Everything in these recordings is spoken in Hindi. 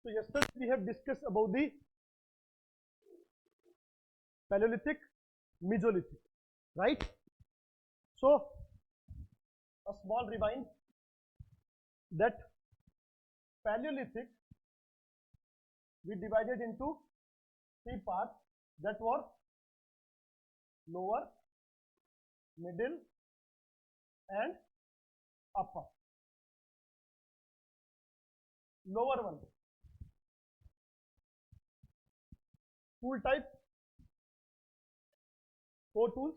So yesterday we have discussed about the Paleolithic, Mesolithic, right? So a small rewind that Paleolithic we divided into three parts, that were lower, middle and upper. Lower one, tool type, 4 tools,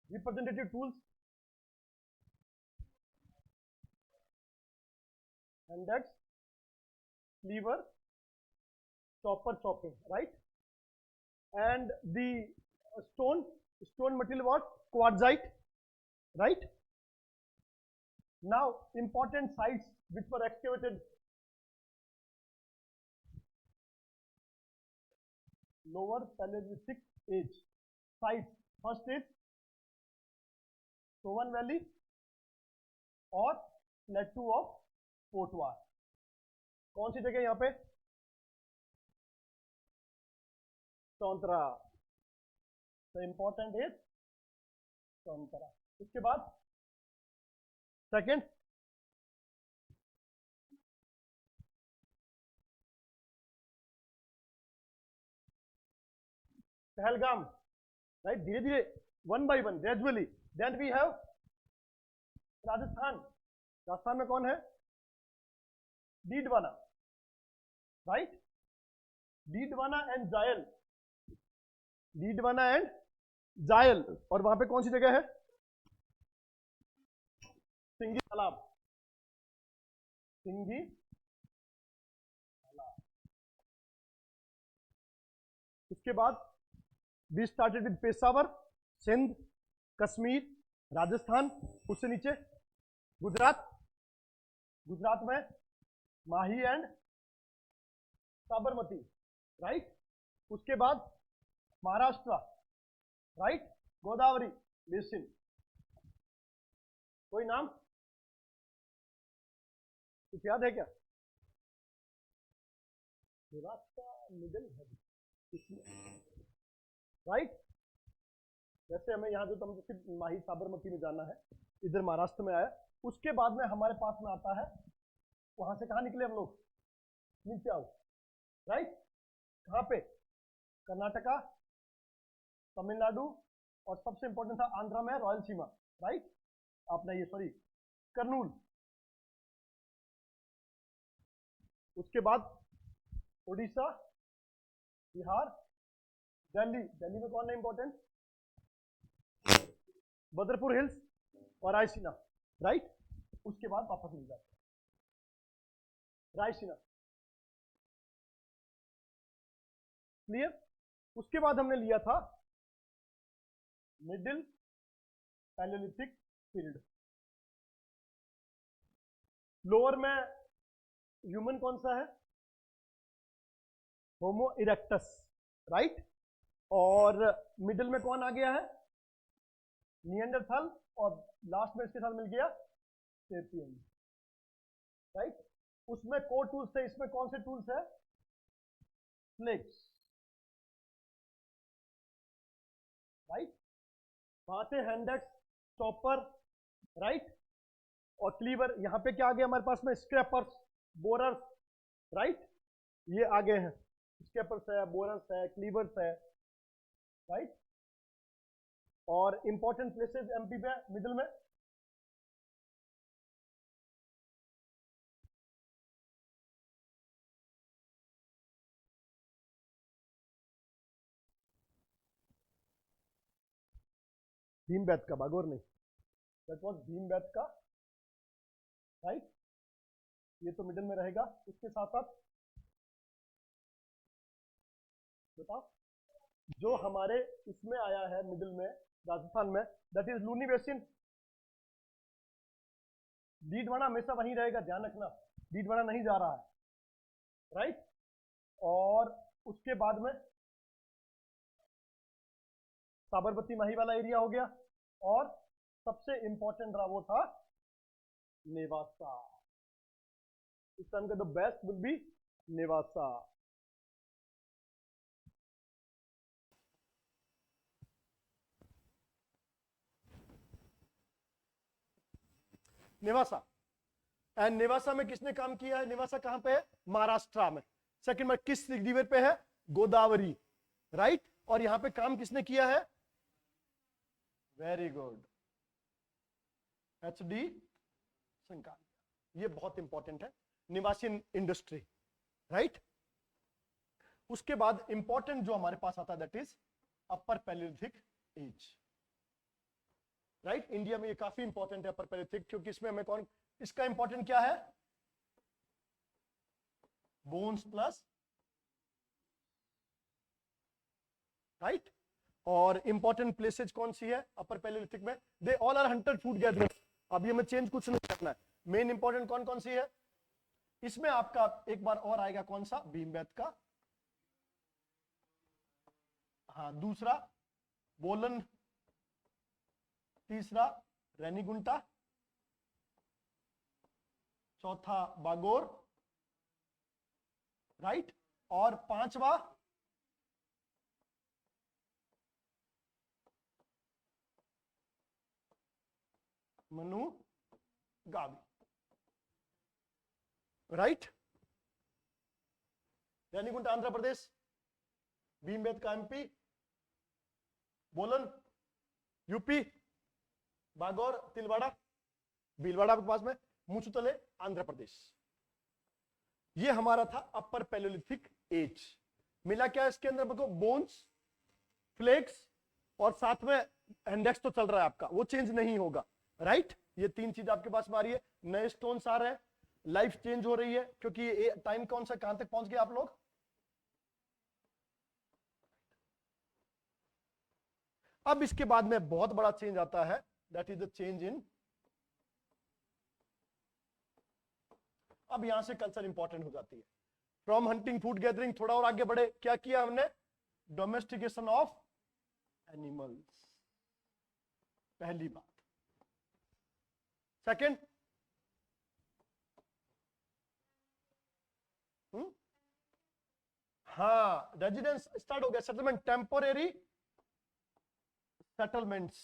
representative tools, index, cleaver, chopper, chopping, right? And the stone material was quartzite, right? Now important sites which were excavated, lower Paleolithic age sites. First is Sovan Valley और प्लेटू ऑफ पोटवार. कौन सी जगह यहाँ पे? Chauntra. The important is Chauntra. उसके बाद सेकंड पहलगाम, राइट? धीरे धीरे, one by one, gradually. Then we have Rajasthan. Rajasthan में कौन है? डीडवाना, राइट? डीडवाना एंड जायल. डीडवाना एंड जायल. और वहां पे कौन सी जगह है? सिंगी तालाब. सिंगी तालाब. उसके बाद we started with Peshawar, Sindh, Kashmir, Rajasthan. उससे नीचे गुजरात. गुजरात में माही एंड साबरमती, राइट? उसके बाद महाराष्ट्र, राइट? गोदावरी बेसिन. कोई नाम कुछ याद है क्या? मिडिल है इसमें, राइट? जैसे हमें यहाँ जो तुम सिर्फ माही साबरमती में जाना है, इधर महाराष्ट्र में आया. उसके बाद में हमारे पास में आता है, वहां से कहाँ निकले हम लोग? नीचे आओ, राइट? कहाँ पे? कर्नाटका, तमिलनाडु और सबसे इंपॉर्टेंट था आंध्रा में रॉयल सीमा, राइट? आपने ये सॉरी कर्नूल. उसके बाद उड़ीसा, बिहार, दिल्ली. दिल्ली में कौन है इंपॉर्टेंट? बदरपुर हिल्स और रायसीना, राइट? उसके बाद वापस मिल जाते हैं रायसीना. क्लियर? उसके बाद हमने लिया था मिडिल पैलेलिथिक पीरियड. लोअर में ह्यूमन कौन सा है? होमो इरेक्टस, राइट? और मिडिल में कौन आ गया है? निएंडरथल. और लास्ट में इसके साथ मिल गया सेपियन, राइट? उसमें कोर टूल्स थे, इसमें कौन से टूल्स है? Flakes, right? वहां से हैंडेक्स, चॉपर, राइट? और क्लीवर. यहां पे क्या आ गया हमारे पास में? Scrapers, borers, right? ये आ गए हैं. स्क्रैपर्स है, बोरर्स है, क्लीवर्स है, राइट? और इंपॉर्टेंट प्लेसेस एमपी पे मिडिल में भीमबेटका, बागोर नहीं, दैट वाज भीमबेटका, राइट? ये तो मिडिल में रहेगा. इसके साथ साथ बताओ जो हमारे इसमें आया है मिडिल में राजस्थान में, that is Luni basin. Didwana हमेशा वहीं रहेगा, ध्यान रखना. डीडवाना नहीं जा रहा है, राइट? और उसके बाद में साबरमती माही वाला एरिया हो गया. और सबसे इंपॉर्टेंट रहा वो था नेवासा, इस टाइम का the best will be Nevasa. Nevasa, and Nevasa में किसने काम किया है? नेवासा कहां पे है? महाराष्ट्र में। सेकंड में किस रिवर पे है? गोदावरी, राइट। और यहां पे काम किसने किया है? Very good, HD Sankalia. ये बहुत इंपॉर्टेंट है, निवासी इंडस्ट्री, राइट। उसके बाद इंपॉर्टेंट जो हमारे पास आता है that is upper palaeolithic age, right. India में ये काफी इंपॉर्टेंट है अपर पैलियोलिथिक, क्योंकि इसमें हमें कौन, इसका इंपॉर्टेंट क्या है? Bones plus, right. और इंपॉर्टेंट प्लेसेज कौन सी है अपर पैलियोलिथिक में? They all are hunted food gatherers. अब ये में चेंज कुछ नहीं करना है। मेन इंपॉर्टेंट कौन कौन सी है इसमें? आपका एक बार और आएगा कौन सा? भीमबेटका, हाँ, दूसरा बोलन, तीसरा रेनीगुंटा, चौथा बागोर, राइट। और पांचवा Manu Gavi, right. Renigunta Andhra Pradesh, Bhimbetka MP, बोलन यूपी, बागौर तिलवाड़ा, भीलवाड़ा के पास में, मुचुतले आंध्र प्रदेश। ये हमारा था अपर पैलियोलिथिक एज। मिला क्या इसके अंदर? देखो बोन्स, फ्लेक्स और साथ में इंडेक्स तो चल रहा है आपका, वो चेंज नहीं होगा, राइट। ये तीन चीज आपके पास में आ रही है। नए स्टोन्स आ रहे हैं, लाइफ चेंज हो रही है, क्योंकि ये टाइम कौन सा, कहां तक पहुंच गए आप लोग? अब इसके बाद में बहुत बड़ा चेंज आता है, that is the change in, अब यहां से कल्चर इंपॉर्टेंट हो जाती है। फ्रॉम हंटिंग फूड गैदरिंग, थोड़ा और आगे बढ़े, क्या किया हमने? डोमेस्टिकेशन ऑफ एनिमल्स, पहली बात। सेकंड, हाँ, रेजिडेंस स्टार्ट हो गया, सेटलमेंट, टेम्पोरेरी सेटलमेंट्स।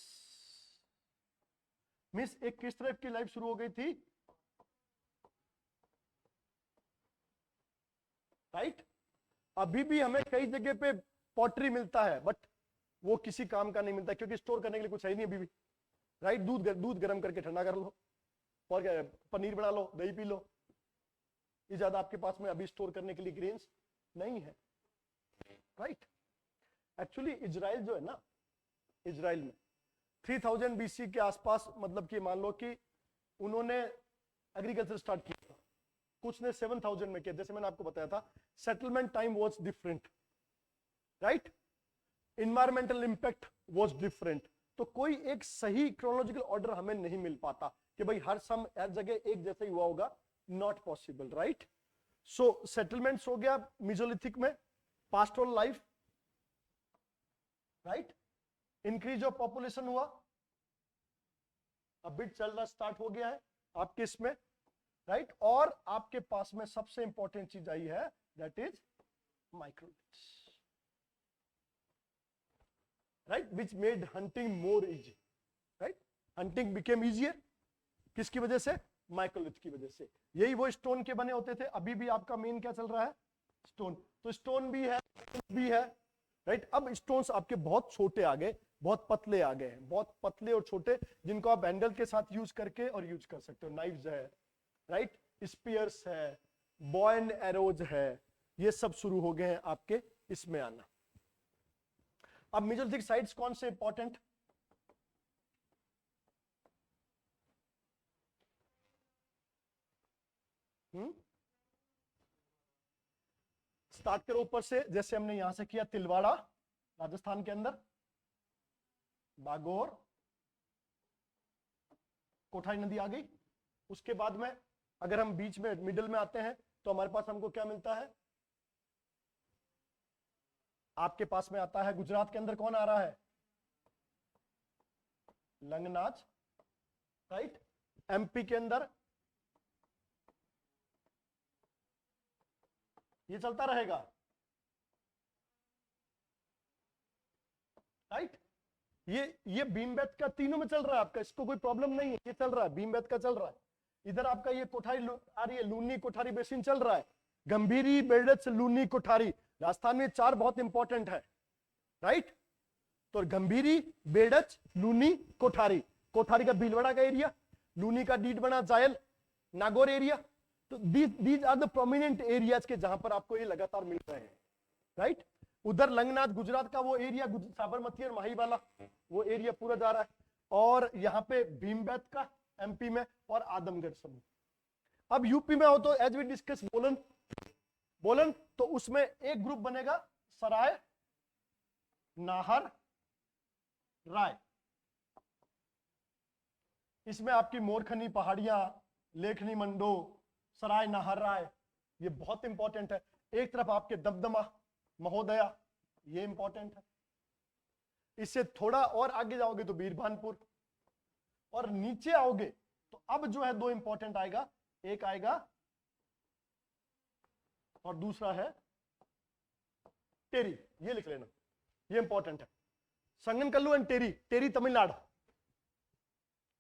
मिस एक किस तरह की लाइफ शुरू हो गई थी, राइट। अभी भी हमें कई जगह पे पॉटरी मिलता है, बट वो किसी काम का नहीं मिलता, क्योंकि स्टोर करने के लिए कुछ है ही नहीं अभी भी, राइट। दूध गर्म करके ठंडा कर लो, और क्या, पनीर बना लो, दही पी लो, ये ज्यादा आपके पास में अभी स्टोर करने के लिए ग्रेन्स नहीं है, राइट। एक्चुअली इजराइल जो है ना, इजराइल में 3000 BC के आसपास, मतलब कि मान लो कि उन्होंने एग्रीकल्चर स्टार्ट किया, कुछ ने 7000 में किया, जैसे मैंने आपको बताया था। Settlement time was different, right. Environmental impact was different. तो कोई एक सही क्रोनोलॉजिकल ऑर्डर हमें नहीं मिल पाता कि भाई हर जगह एक जैसा ही हुआ होगा, not possible, right. So settlements हो गया मेसोलिथिक में, pastoral life, right. Increase of population हुआ, अब बिट चलना स्टार्ट हो गया है आपके इसमें, राइट। और आपके पास में सबसे इंपॉर्टेंट चीज आई है, that is microliths, right, which made hunting more easy, right. Hunting became easier, किसकी वजह से? माइक्रोलिथ की वजह से। यही वो स्टोन के बने होते थे। अभी भी आपका मेन क्या चल रहा है? स्टोन। तो स्टोन भी है, राइट। अब स्टोन्स आपके बहुत छोटे आ गए, बहुत पतले आ गए हैं, बहुत पतले और छोटे, जिनको आप हैंडल के साथ यूज करके और यूज कर सकते हो। नाइफ्स है, राइट, स्पीयर्स है, बॉ एंड एरोज है, ये सब शुरू हो गए हैं आपके इसमें आना। अब मेसोलिथिक साइट्स कौन से इंपॉर्टेंट? स्टार्ट करो ऊपर से, जैसे हमने यहां से किया, तिलवाड़ा राजस्थान के अंदर, बागोर, कोठाई नदी आ गई। उसके बाद में अगर हम बीच में मिडिल में आते हैं तो हमारे पास हमको क्या मिलता है? आपके पास में आता है गुजरात के अंदर कौन आ रहा है? लंगनाच, राइट। MP के अंदर ये चलता रहेगा, राइट। ये बीम बेथ का तीनों में चल रहा है आपका, इसको कोई प्रॉब्लम नहीं है, ये चल रहा है, बीम बेथ का चल रहा है। इधर आपका ये कोठारी आ रही है, लूनी कोठारी बेसिन चल रहा है, गंभीरी, बेल्डच, लूनी, कोठारी। राजस्थान में 4 बहुत इंपॉर्टेंट है, राइट। तो गंभीरी, बेल्डच, लूनी, कोठारी। कोठारी का भीलवाड़ा का एरिया, लूनी का डीडबना, जायल, नागौर एरिया। तो these are the prominent areas के जहां पर आपको ये लगातार मिल रहे हैं, राइट। उधर लंगनाथ गुजरात का वो एरिया, साबरमती और माही वाला वो एरिया पूरा जा रहा है। और यहाँ पे भीमबेत का एमपी में, और आदमगढ़ समूह। अब यूपी में हो तो एज वी डिस्कस बोलन, बोलन तो उसमें एक ग्रुप बनेगा सराय नाहर राय। इसमें आपकी मोरखनी पहाड़ियां, लेखनी मंडो, सराय नाहर राय, ये बहुत इंपॉर्टेंट है। एक तरफ आपके दमदमा, महोदया, ये इंपॉर्टेंट है। इससे थोड़ा और आगे जाओगे तो बीरभानपुर, और नीचे आओगे तो अब जो है 2 इंपॉर्टेंट आएगा, एक आएगा और दूसरा है टेरी। ये लिख लेना, ये इंपॉर्टेंट है। संगनकल्लू एंड टेरी। टेरी तमिलनाडु,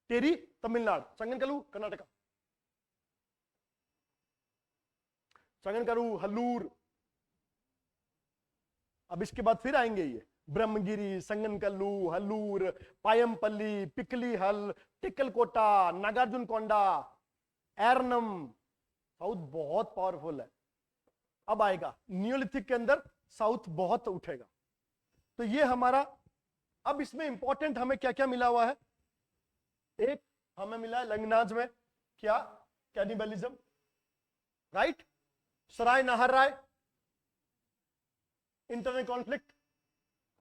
टेरी तमिलनाडु, संगनकल्लू कर्नाटका। संगनकल्लू, हल्लूर। अब इसके बाद फिर आएंगे ये ब्रह्मगिरी, संगनकल्लू, हल्लूर, पायमपल्ली, पिकली हल, टिकलकोटा, नागार्जुन कोंडा, एर्नम। साउथ बहुत पावरफुल है। अब आएगा नियोलिथिक के अंदर साउथ बहुत उठेगा। तो ये हमारा, अब इसमें इंपॉर्टेंट हमें क्या क्या मिला हुआ है। एक हमें मिला है लंगनाज में क्या, कैनिबलिज्म, राइट। सराय नाहर राय, इंटरनल कॉन्फ्लिक्ट,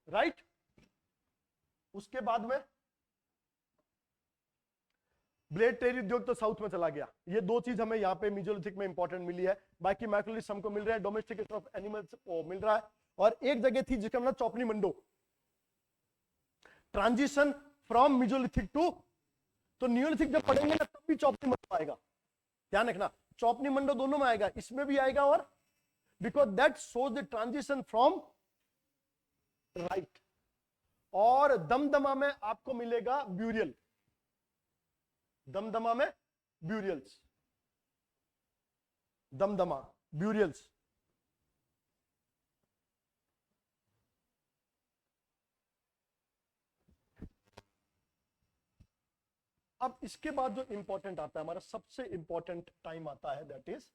राइट। उसके बाद में ब्लेड टेरी उद्योग तो साउथ में चला गया। ये 2 चीज हमें यहाँ पे मेसोलिथिक में इंपॉर्टेंट मिली है। बाकी मैक्रोलिथ हमको मिल रहा है, डोमेस्टिकेशन ऑफ एनिमल्स मिल रहा है। और एक जगह थी जिसका मतलब चौपनी मंडो, ट्रांजिशन फ्रॉम मेसोलिथिक टू। तो नियोलिथिक जब पढ़ेंगे ना तब भी चौपनी मंडो आएगा, ध्यान रखना। चौपनी मंडो दोनों में आएगा, इसमें भी आएगा। और because that shows the transition from, right. और दमदमा में आपको मिलेगा ब्यूरियल, दमदमा में ब्यूरियल्स, दमदमा ब्यूरियल्स। अब इसके बाद जो इंपॉर्टेंट आता है, हमारा सबसे इंपॉर्टेंट टाइम आता है, दैट इज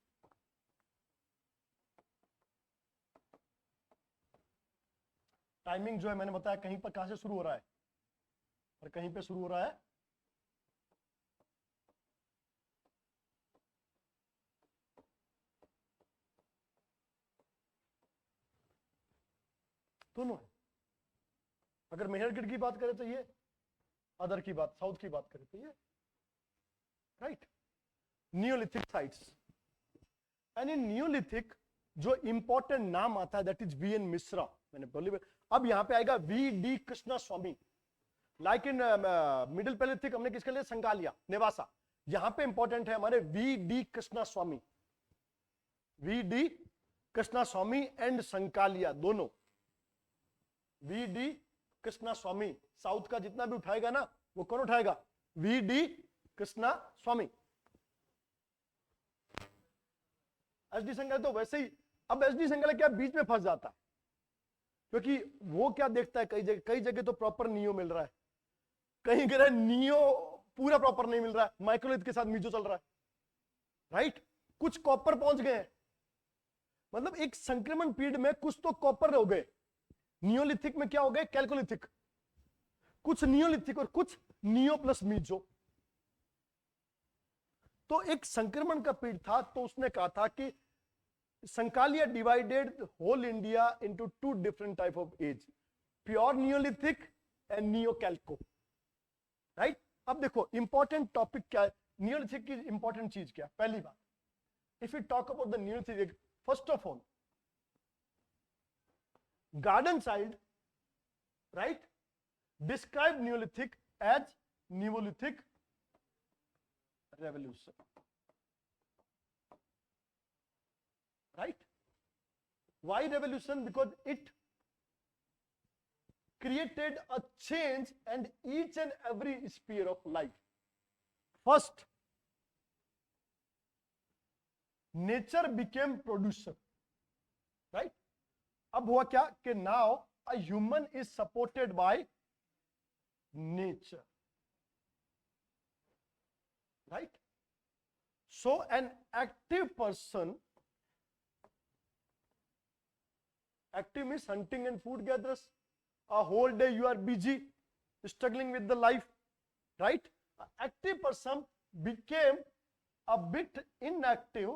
टाइमिंग। जो है मैंने बताया कहीं पर कहां से शुरू हो रहा है और कहीं पे शुरू हो रहा है दोनों है। अगर मेहरगढ़ की बात करें तो ये, अदर की बात, साउथ की बात करें तो ये, right. Neolithic sites and in Neolithic जो इंपॉर्टेंट नाम आता है दैट इज वी.एन. मिश्रा। मैंने बोली, अब यहां पे आएगा V D. Krishna Swami. Like in middle paleolithic हमने किसके लिए, संगालिया, नेवासा। यहां पे इंपॉर्टेंट है हमारे VD. Krishna Swami, VD. Krishna Swami and Sankalia दोनों। वी.डी. कृष्णा स्वामी, साउथ का जितना भी उठाएगा ना वो कौन उठाएगा, वी.डी. कृष्णा स्वामी। एस.डी. संगालिया तो वैसे ही, अब एस.डी. संगालिया क्या बीच में फंस जाता है, क्योंकि वो क्या देखता है, कई जगह तो प्रॉपर नियो मिल रहा है, कहीं कह रहा है नियो पूरा प्रॉपर नहीं मिल रहा है, माइक्रोलिथ के साथ मीजो चल रहा है, राइट। कुछ कॉपर पहुंच गए, मतलब एक संक्रमण पीरियड में कुछ तो कॉपर हो गए। नियोलिथिक में क्या हो गए, कैल्कोलिथिक, कुछ नियोलिथिक और कुछ नियो प्लस मीजो। तो एक संक्रमण का पीरियड था, तो उसने कहा था कि Sankalia divided whole India into 2 different type of age, pure neolithic and neo chalco, right. अब देखो इंपॉर्टेंट टॉपिक क्या है, नियोलिथिक की इंपॉर्टेंट चीज क्या है। पहली बात, if you talk about the neolithic, first of all Gordon Childe, right, describe neolithic age neolithic revolution, right. Why revolution? Because it created a change and each and every sphere of life. First, nature became producer, right? अब हुआ क्या कि now a human is supported by nature, right? So an active person, active means hunting and food gatherers, a whole day you are busy struggling with the life, right? An active person became a bit inactive,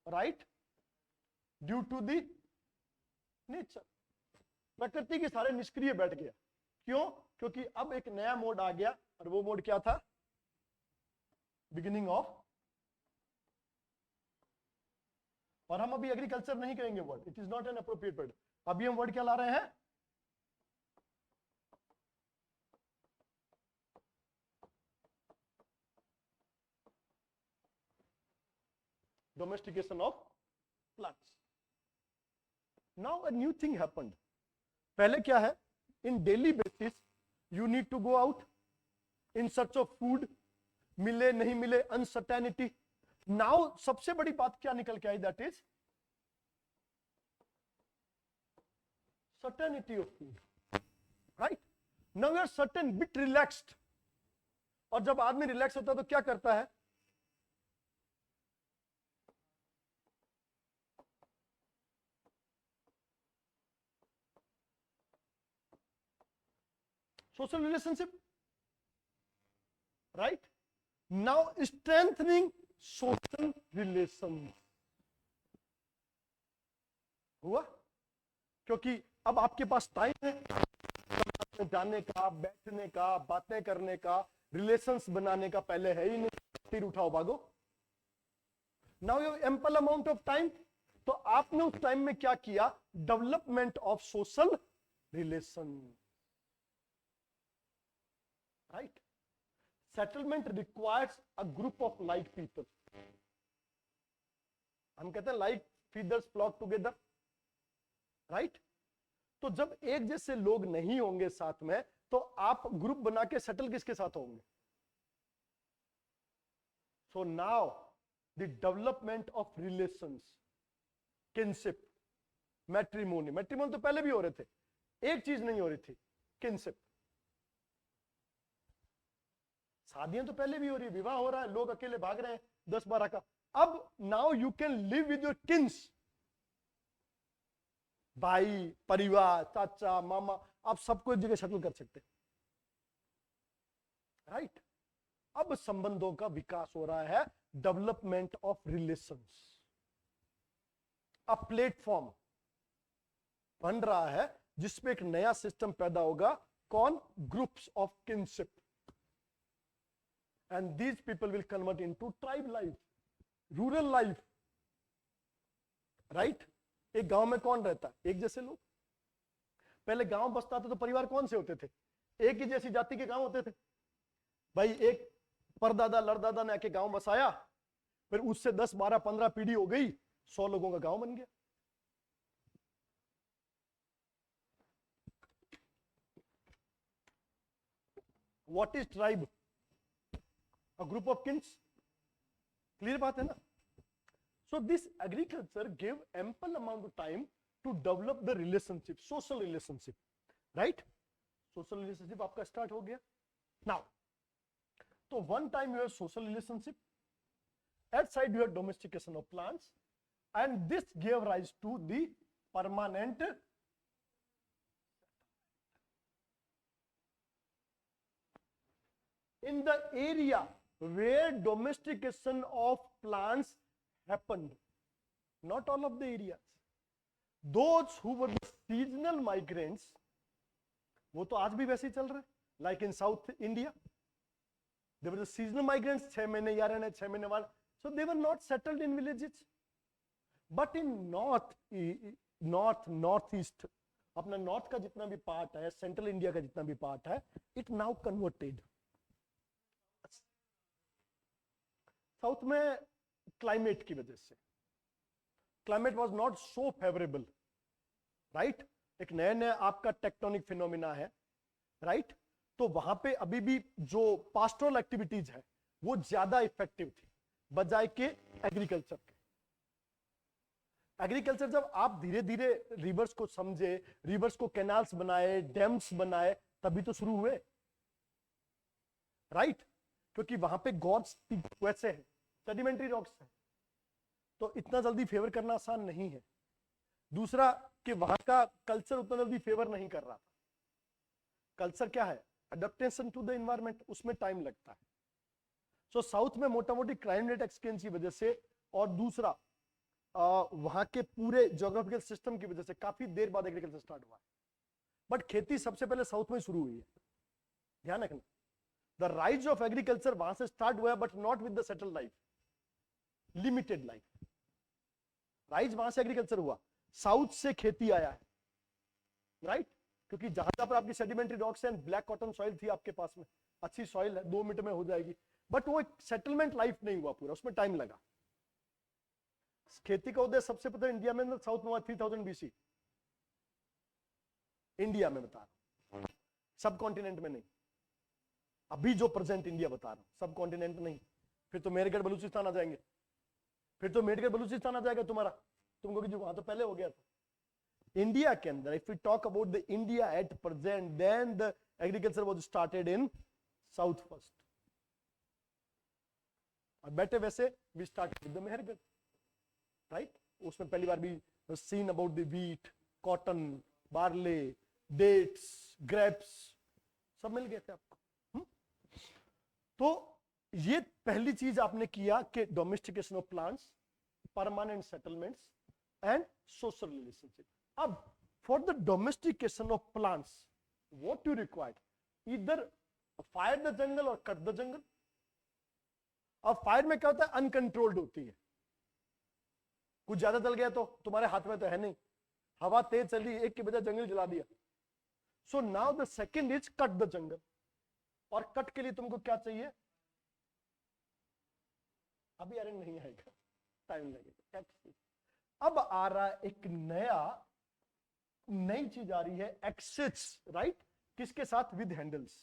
right, due to the nature. प्रकृति के सारे निष्क्रिय बैठ गया. क्यों? क्योंकि अब एक नया मोड आ गया, और वो मोड क्या था? Beginning of. और हम अभी एग्रीकल्चर नहीं कहेंगे word, it is not an appropriate word. अभी हम वर्ड क्या ला रहे हैं? Domestication of plants. Now a new thing happened. पहले क्या है? In daily basis, you need to go out in search of food. मिले नहीं मिले, uncertainty. Now सबसे बड़ी बात क्या निकल के आई? That is certainty of food. Right? Now you are certain, bit relaxed. और जब आदमी रिलैक्स होता है तो क्या करता है? Social relationship, right? Now strengthening social relations. हुआ? क्योंकि अब आपके पास टाइम है जाने का, बैठने का, बातें करने का, रिलेशंस बनाने का. पहले है ही नहीं, फिर उठाओ भागो. Now you ample amount of time. तो आपने उस टाइम में क्या किया? Development of social relation, right? Settlement requires a group of like people. हम कहते हैं like feathers flock together, right? तो जब एक जैसे लोग नहीं होंगे साथ में, तो आप ग्रुप बना के सेटल किसके साथ होंगे? So now the development of relations, kinship, matrimony. Matrimony तो पहले भी हो रहे थे, एक चीज नहीं हो रही थी, kinship. शादियां तो पहले भी हो रही है, विवाह हो रहा है, लोग अकेले भाग रहे हैं 10-12 का. अब now you can live with your Keynes, भाई, परिवार, चाचा, मामा, आप सबको एक जगह सेटल कर सकते हैं, राइट? अब संबंधों का विकास हो रहा है, development of relations. A platform बन रहा है जिसपे एक नया सिस्टम पैदा होगा. कौन? Groups of kinship. And these people will convert into tribe life, rural life, right? एक गांव में कौन रहता है? एक जैसे लोग. पहले गांव बसता था तो परिवार कौन से होते थे? एक ही जैसी जाति के गांव होते थे. भाई एक परदादा लड़दादा ने आके गांव बसाया, फिर उससे 10, 12, 15 पीढ़ी हो गई, 100 लोगों का गांव बन गया. What is tribe? A group of kins. Clear बात है ना? So this agriculture gave ample amount of time to develop the relationship, social relationship, right? Social relationship आपका start हो गया. Now, तो one time you have social relationship, at side you have domestication of plants, and this gave rise to the permanent in the area where domestication of plants happened. Not all of the areas. Those who were the seasonal migrants, वो तो आज भी वैसे ही चल रहा है. Like in South India, they were the seasonal migrants. 6 महीने यहाँ रहना, 6 महीने वहां. So they were not settled in villages. But in northeast, अपना north का जितना भी part है, central India का जितना भी part है, it now converted. साउथ में क्लाइमेट की वजह से, climate was not so favourable, right, एक नया नया आपका टेक्टोनिक फिनोमिना है, राइट। तो वहां पे अभी भी जो पास्टोरल एक्टिविटीज है वो ज्यादा इफेक्टिव थी बजाय के एग्रीकल्चर के। एग्रीकल्चर जब आप धीरे धीरे रिवर्स को समझे, रिवर्स को कैनाल्स बनाए, डैम्स बनाए, तभी तो शुरू हुए, राइट। क्योंकि वहां पे गॉड्स वैसे है, सेडिमेंट्री रॉक्स है, तो इतना जल्दी फेवर करना आसान नहीं है। दूसरा कि वहां का कल्चर उतना जल्दी फेवर नहीं कर रहा था। कल्चर क्या है, अडेप्टेशन टू द एनवायरमेंट, उसमें टाइम लगता है। सो साउथ में मोटा मोटी क्राइम रेट एक्सचेंज की वजह से, और दूसरा वहां के पूरे ज्योग्राफिकल सिस्टम की वजह से काफी देर बाद एग्रीकल्चर स्टार्ट हुआ है। बट खेती सबसे पहले साउथ में शुरू हुई है, ध्यान रखना। द राइज ऑफ एग्रीकल्चर वहां से स्टार्ट हुआ है, but not with the settled life, limited life. Rise वहां से एग्रीकल्चर हुआ, साउथ से खेती आया है, राइट। क्योंकि जहां जहां पर आपकी sedimentary rocks and black cotton soil थी आपके पास में, अच्छी सॉइल है, 2 मिनट में हो जाएगी, बट वो एक सेटलमेंट लाइफ नहीं हुआ पूरा, उसमें टाइम लगा। खेती का उदय सबसे पहले इंडिया में साउथ में हुआ 3000 BC, इंडिया में बता रहा हूं, सब कॉन्टिनेंट में नहीं। अभी जो प्रेजेंट इंडिया बता रहा हूं, सब कॉन्टिनेंट नहीं। फिर तो मेरगढ़ बलूचिस्तान आ जाएंगे, फिर तो मेरगढ़ बलूचिस्तान आ जाएगा तुम्हारा, तुमको कि जो वहां तो पहले हो गया था। इंडिया के अंदर if we talk about the India at present, then the agriculture was started in south first. और बेटे वैसे we started with the Mehrgarh, right. उसमें पहली बार भी seen about the wheat, cotton, barley, dates, grapes, सब मिल गए थे आपको। तो ये पहली चीज आपने किया कि domestication of plants, permanent settlements and social relationship. अब for the domestication of plants what you required, either fire the jungle और कट द जंगल। अब फायर में क्या होता है, अनकंट्रोल्ड होती है, कुछ ज्यादा जल गया तो तुम्हारे हाथ में तो है नहीं, हवा तेज चली, एक के बजाय जंगल जला दिया। So now the second is cut the jungle, और कट के लिए तुमको क्या चाहिए, अभी आयरन नहीं आएगा, टाइम लगेगा। अब आ रहा एक नई चीज आ रही है, एक्सेस, राइट, किसके साथ, विद हैंडल्स।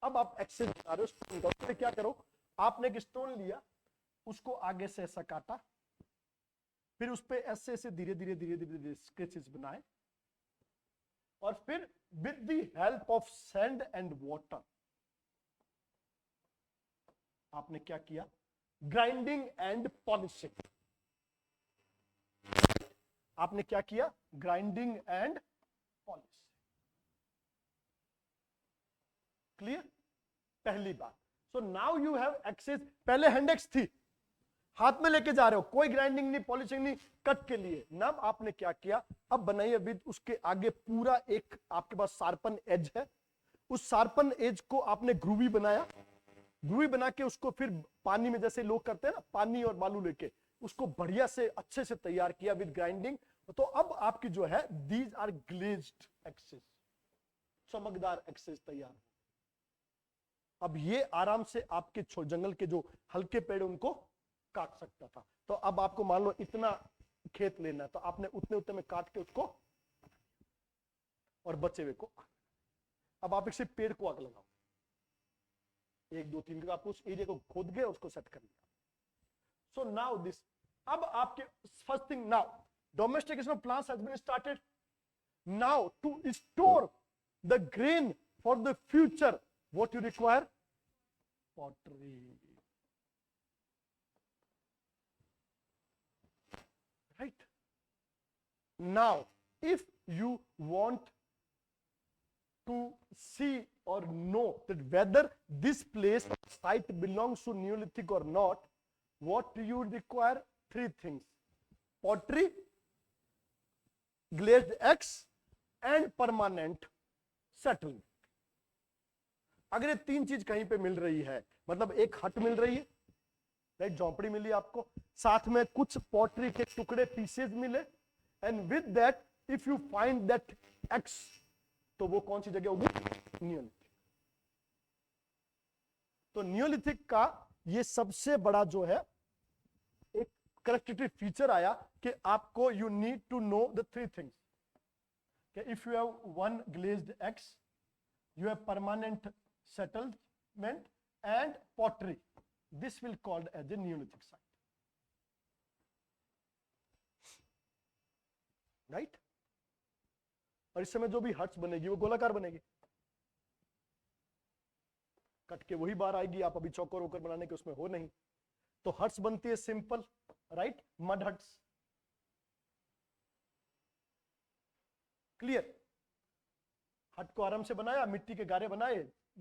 अब आप एक्सेस बता रहे हो, तो क्या करो, आपने एक स्टोन लिया, उसको आगे से ऐसा काटा, फिर उस पे ऐसे ऐसे धीरे धीरे धीरे धीरे स्केचेस बनाए, और फिर with the help of sand and water आपने क्या किया, ग्राइंडिंग एंड पॉलिशिंग। आपने क्या किया, ग्राइंडिंग एंड पॉलिशिंग। क्लियर, पहली बात। So now you have axes, पहले हैंडेक्स थी, हाथ में लेके जा रहे हो, कोई ग्राइंडिंग नहीं, पॉलिशिंग नहीं, कट के लिए। नाम आपने क्या किया, अब बनाइए विद उसके आगे पूरा एक आपके पास शार्पन एज है, उस शार्पन एज को आपने ग्रूवी बनाया, ग्रूवी बना के उसको फिर पानी में, जैसे लोग करते हैं ना, पानी और बालू लेके उसको बढ़िया से अच्छे से तैयार किया विद ग्राइंडिंग। तो अब आपकी जो है, दीज आर ग्लेज्ड एक्सेस, चमकदार एक्सेस तैयार। अब ये आराम से आपके जंगल के जो हल्के पेड़ उनको काट सकता था। तो अब आपको मान लो इतना खेत लेना है, तो आपने उतने उतने में काट के उसको, और बचे हुए को, अब आप इसे पेड़ को आग लगाओ, 1 2 3 का आपको उस एरिया को खोद गए, उसको सेट कर लिया। सो नाउ दिस, अब आपके first thing, now domestication of plants has been started. Now to store the grain for the future, what you require, pottery, right? Now if you want to see or know that whether this place site belongs to Neolithic or not, what do you require, 3 things: pottery, glazed eggs and permanent settlement. अगर ये 3 चीज कहीं पे मिल रही है, मतलब एक हट मिल रही है, राइट, झोंपड़ी मिली आपको, साथ में कुछ पॉटरी के टुकड़े, पीसेज मिले, and with that if you find that x, तो वो कौन सी जगह होगी, नियोलिथिक। तो नियोलिथिक का ये सबसे बड़ा जो है एक करेक्टिव फीचर आया कि आपको you need to know the 3 things कि if you have 1 glazed eggs, you have permanent settlement and pottery. This will called as a Neolithic site. Right? और इस समय जो भी हट्स बनेगी वो गोलाकार बनेगी, कट के वही बार आएगी, आप अभी चौकर वोकर बनाने के उसमें हो नहीं। तो हट्स बनती है simple, right, mud huts. Clear? हट को आराम से बनाया, मिट्टी के गारे बनाए,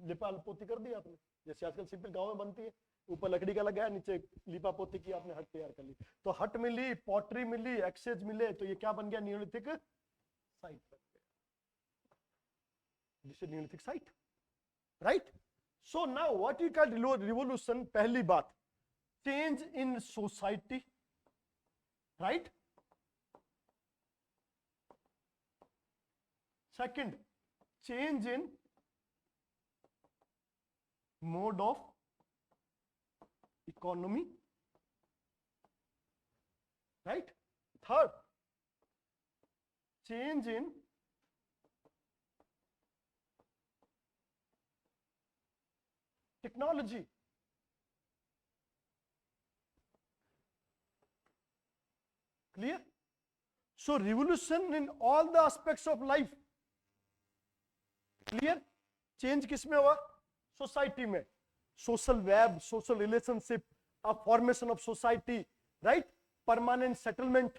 लिपा पोती कर दी आपने, जैसे आजकल सिंपल गांव में बनती है, ऊपर लकड़ी का लगाया, नीचे लिपा पोती की, आपने हट तैयार कर ली। तो हट मिली, पॉटरी मिली, एक्सेज मिले, तो ये क्या बन गया? नियोलिथिक साइट बन गया। This is Neolithic site, right? So now what you call revolution? पहली बात, change in society, right? Second, change in mode of economy, right? Third, change in technology. Clear? So revolution in all the aspects of life. Clear? Change किसमें हुआ? सोसाइटी में, social web, social relationship, a formation of society, right, permanent settlement,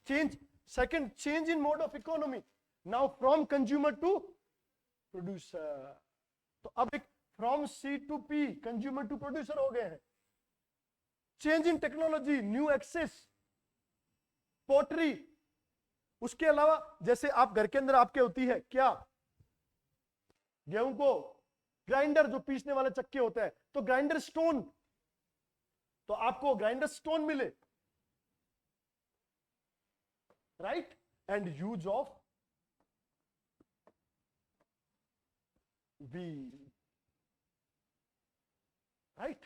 change. Second, change in mode of economy, now from consumer to producer. तो अब एक from C to P, consumer to producer हो गए हैं। Change in technology, new axes, pottery. उसके अलावा जैसे आप घर के अंदर आपके होती है क्या, गेहूं को ग्राइंडर, जो पीसने वाले चक्के होते हैं, तो ग्राइंडर स्टोन, तो आपको ग्राइंडर स्टोन मिले, right? And use of wheel, right?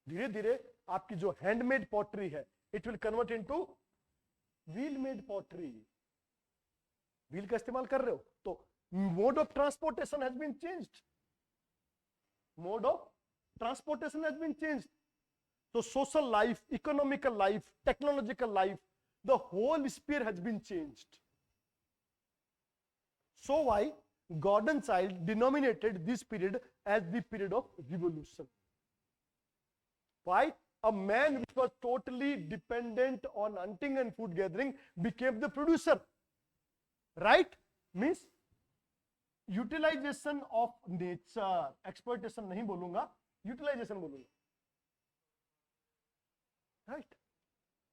धीरे धीरे आपकी जो हैंडमेड पॉटरी है, it will convert into wheel made pottery. Wheel का इस्तेमाल कर रहे हो, तो mode of transportation has been changed. Mode of transportation has been changed. So social life, economical life, technological life, the whole sphere has been changed. So why Gordon Childe denominated this period as the period of revolution. Why? A man which was totally dependent on hunting and food gathering became the producer. Right? Means utilisation of nature, exploitation नहीं बोलूंगा, यूटिलाइजेशन बोलूंगा, right?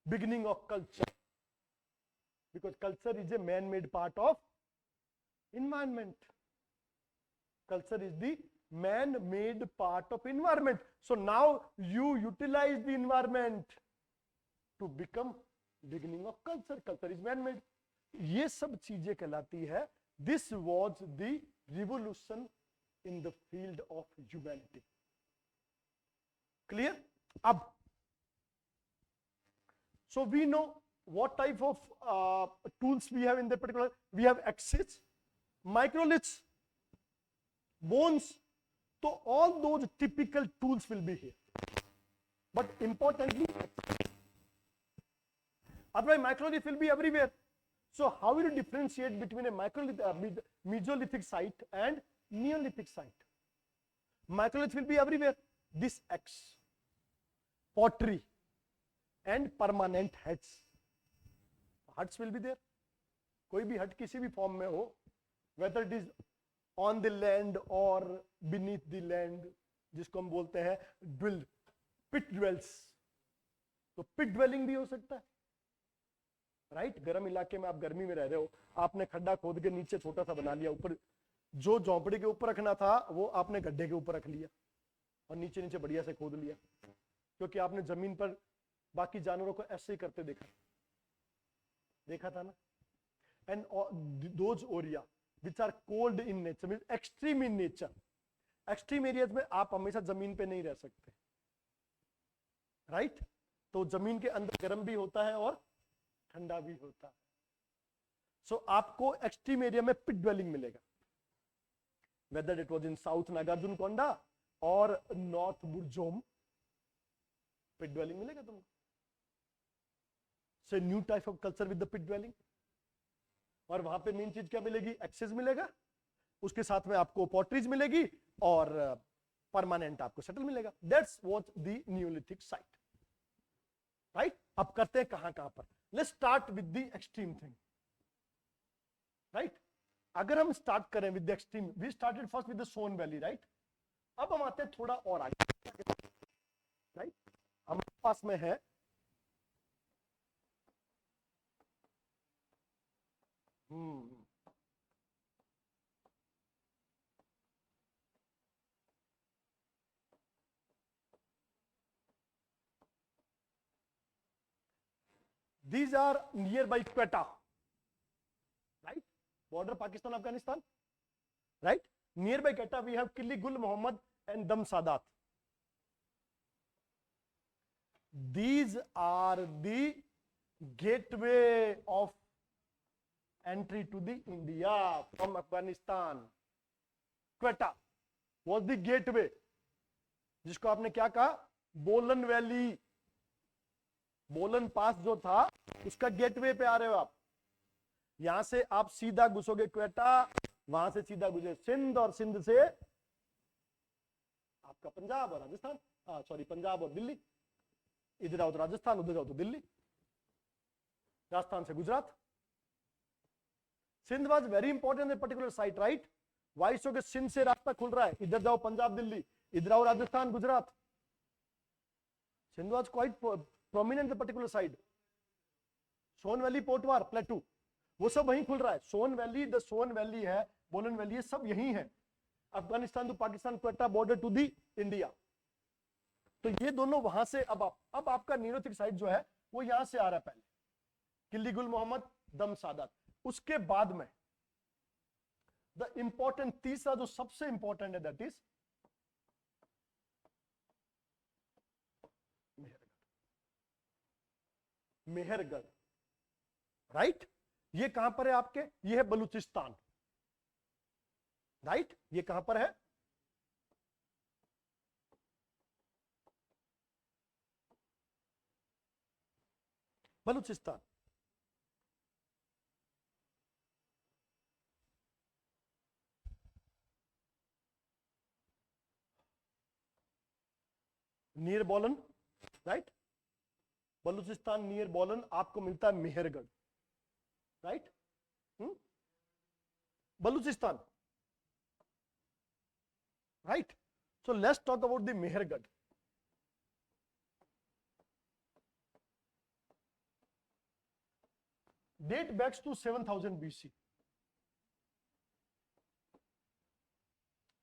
Beginning of culture, because culture is a man made part of environment. Culture is the man-made part of environment. So now you utilize the environment to become beginning of culture. Culture is man-made. ये सब चीजें कहलाती है. This was the revolution in the field of humanity. Clear? अब so we know what type of tools we have in the particular. We have axes, microliths, bones. So all those typical tools will be here. But importantly, otherwise microlith will be everywhere. So how will you differentiate between a Mesolithic site and Neolithic site? Microlith will be everywhere. This X, pottery, and permanent huts. Huts will be there. कोई भी hut किसी भी form में हो, whether it is on the land or beneath the land, जिसको हम बोलते हैं dwell, pit dwells. तो pit dwelling भी हो सकता है. राइट गर्म इलाके में आप गर्मी में रह रहे हो, आपने खड्डा खोद के नीचे छोटा सा बना लिया, ऊपर जो झोंपड़ी के ऊपर रखना था वो आपने गड्ढे के ऊपर रख लिया और नीचे नीचे बढ़िया से खोद लिया, क्योंकि आपने जमीन पर बाकी जानवरों को ऐसे ही करते देखा था ना. And those area which are cold in nature means extreme in nature. Extreme areas में आप हमेशा जमीन पे नहीं रह सकते. राइट। तो जमीन के अंदर गर्म भी होता है और ठंडा भी होता है। सो आपको एक्सट्रीम एरिया में पिट ड्वेलिंग मिलेगा, whether it was in south Nagarjunakonda और नॉर्थ बुरजोम, पिट ड्वेलिंग मिलेगा तुमको। से new type of culture with the pit dwelling. और वहां पे मेन चीज क्या मिलेगी? एक्सेस मिलेगा, उसके साथ में आपको पॉटरीज मिलेगी और परमानेंट आपको सेटल मिलेगा। That's what the neolithic site, right. अब करते हैं कहां कहां पर। Let's start with the extreme thing, right. अगर हम स्टार्ट करें with the extreme, we started first with the Son valley, right. अब हम आते हैं थोड़ा और आगे, राइट। हमारे पास में है these are nearby Quetta, right, border Pakistan Afghanistan, right. Nearby Quetta we have Qili Gul Muhammad and Dam Sadat. These are the gateway of entry to the India from Afghanistan. Quetta was the gateway, जिसको आपने क्या कहा? बोलन वैली, बोलन पास जो था उसका गेटवे पे आ रहे हो आप। यहां से आप सीधा घुसोगे क्वेटा, वहां से सीधा घुसे सिंध, और सिंध से आपका पंजाब और राजस्थान, सॉरी पंजाब और दिल्ली। इधर आओ तो राजस्थान, उधर जाओ तो दिल्ली, राजस्थान से Gujarat. Sindh was very important particular site, right. Why so के सिंध से रास्ता खुल रहा है, इधर जाओ पंजाब दिल्ली, इधर आओ Rajasthan Gujarat. Sindh was quite prominent particular side. Son valley, Potwar, plateau, वो सब वहीं खुल रहा है। Son valley, the Son valley है, बोलन वैली है, सब यही है। Afghanistan to Pakistan, Quetta border to the India. तो ये दोनों वहां से अब आपका न्यूलिथिक साइट जो है वो यहां से आ रहा है। पहले किली गुल मोहम्मद, दम सादात, उसके बाद में द इंपॉर्टेंट तीसरा जो सबसे इंपॉर्टेंट है दैट इज मेहरगढ़, राइट। ये कहां पर है आपके? ये है बलूचिस्तान, राइट। ये कहां पर है? Baluchistan. Near Bolan, right. Baluchistan near Bolan आपको मिलता है Mehrgarh, right. Baluchistan, right. So let's talk about the Mehrgarh. Date backs to 7000 BC,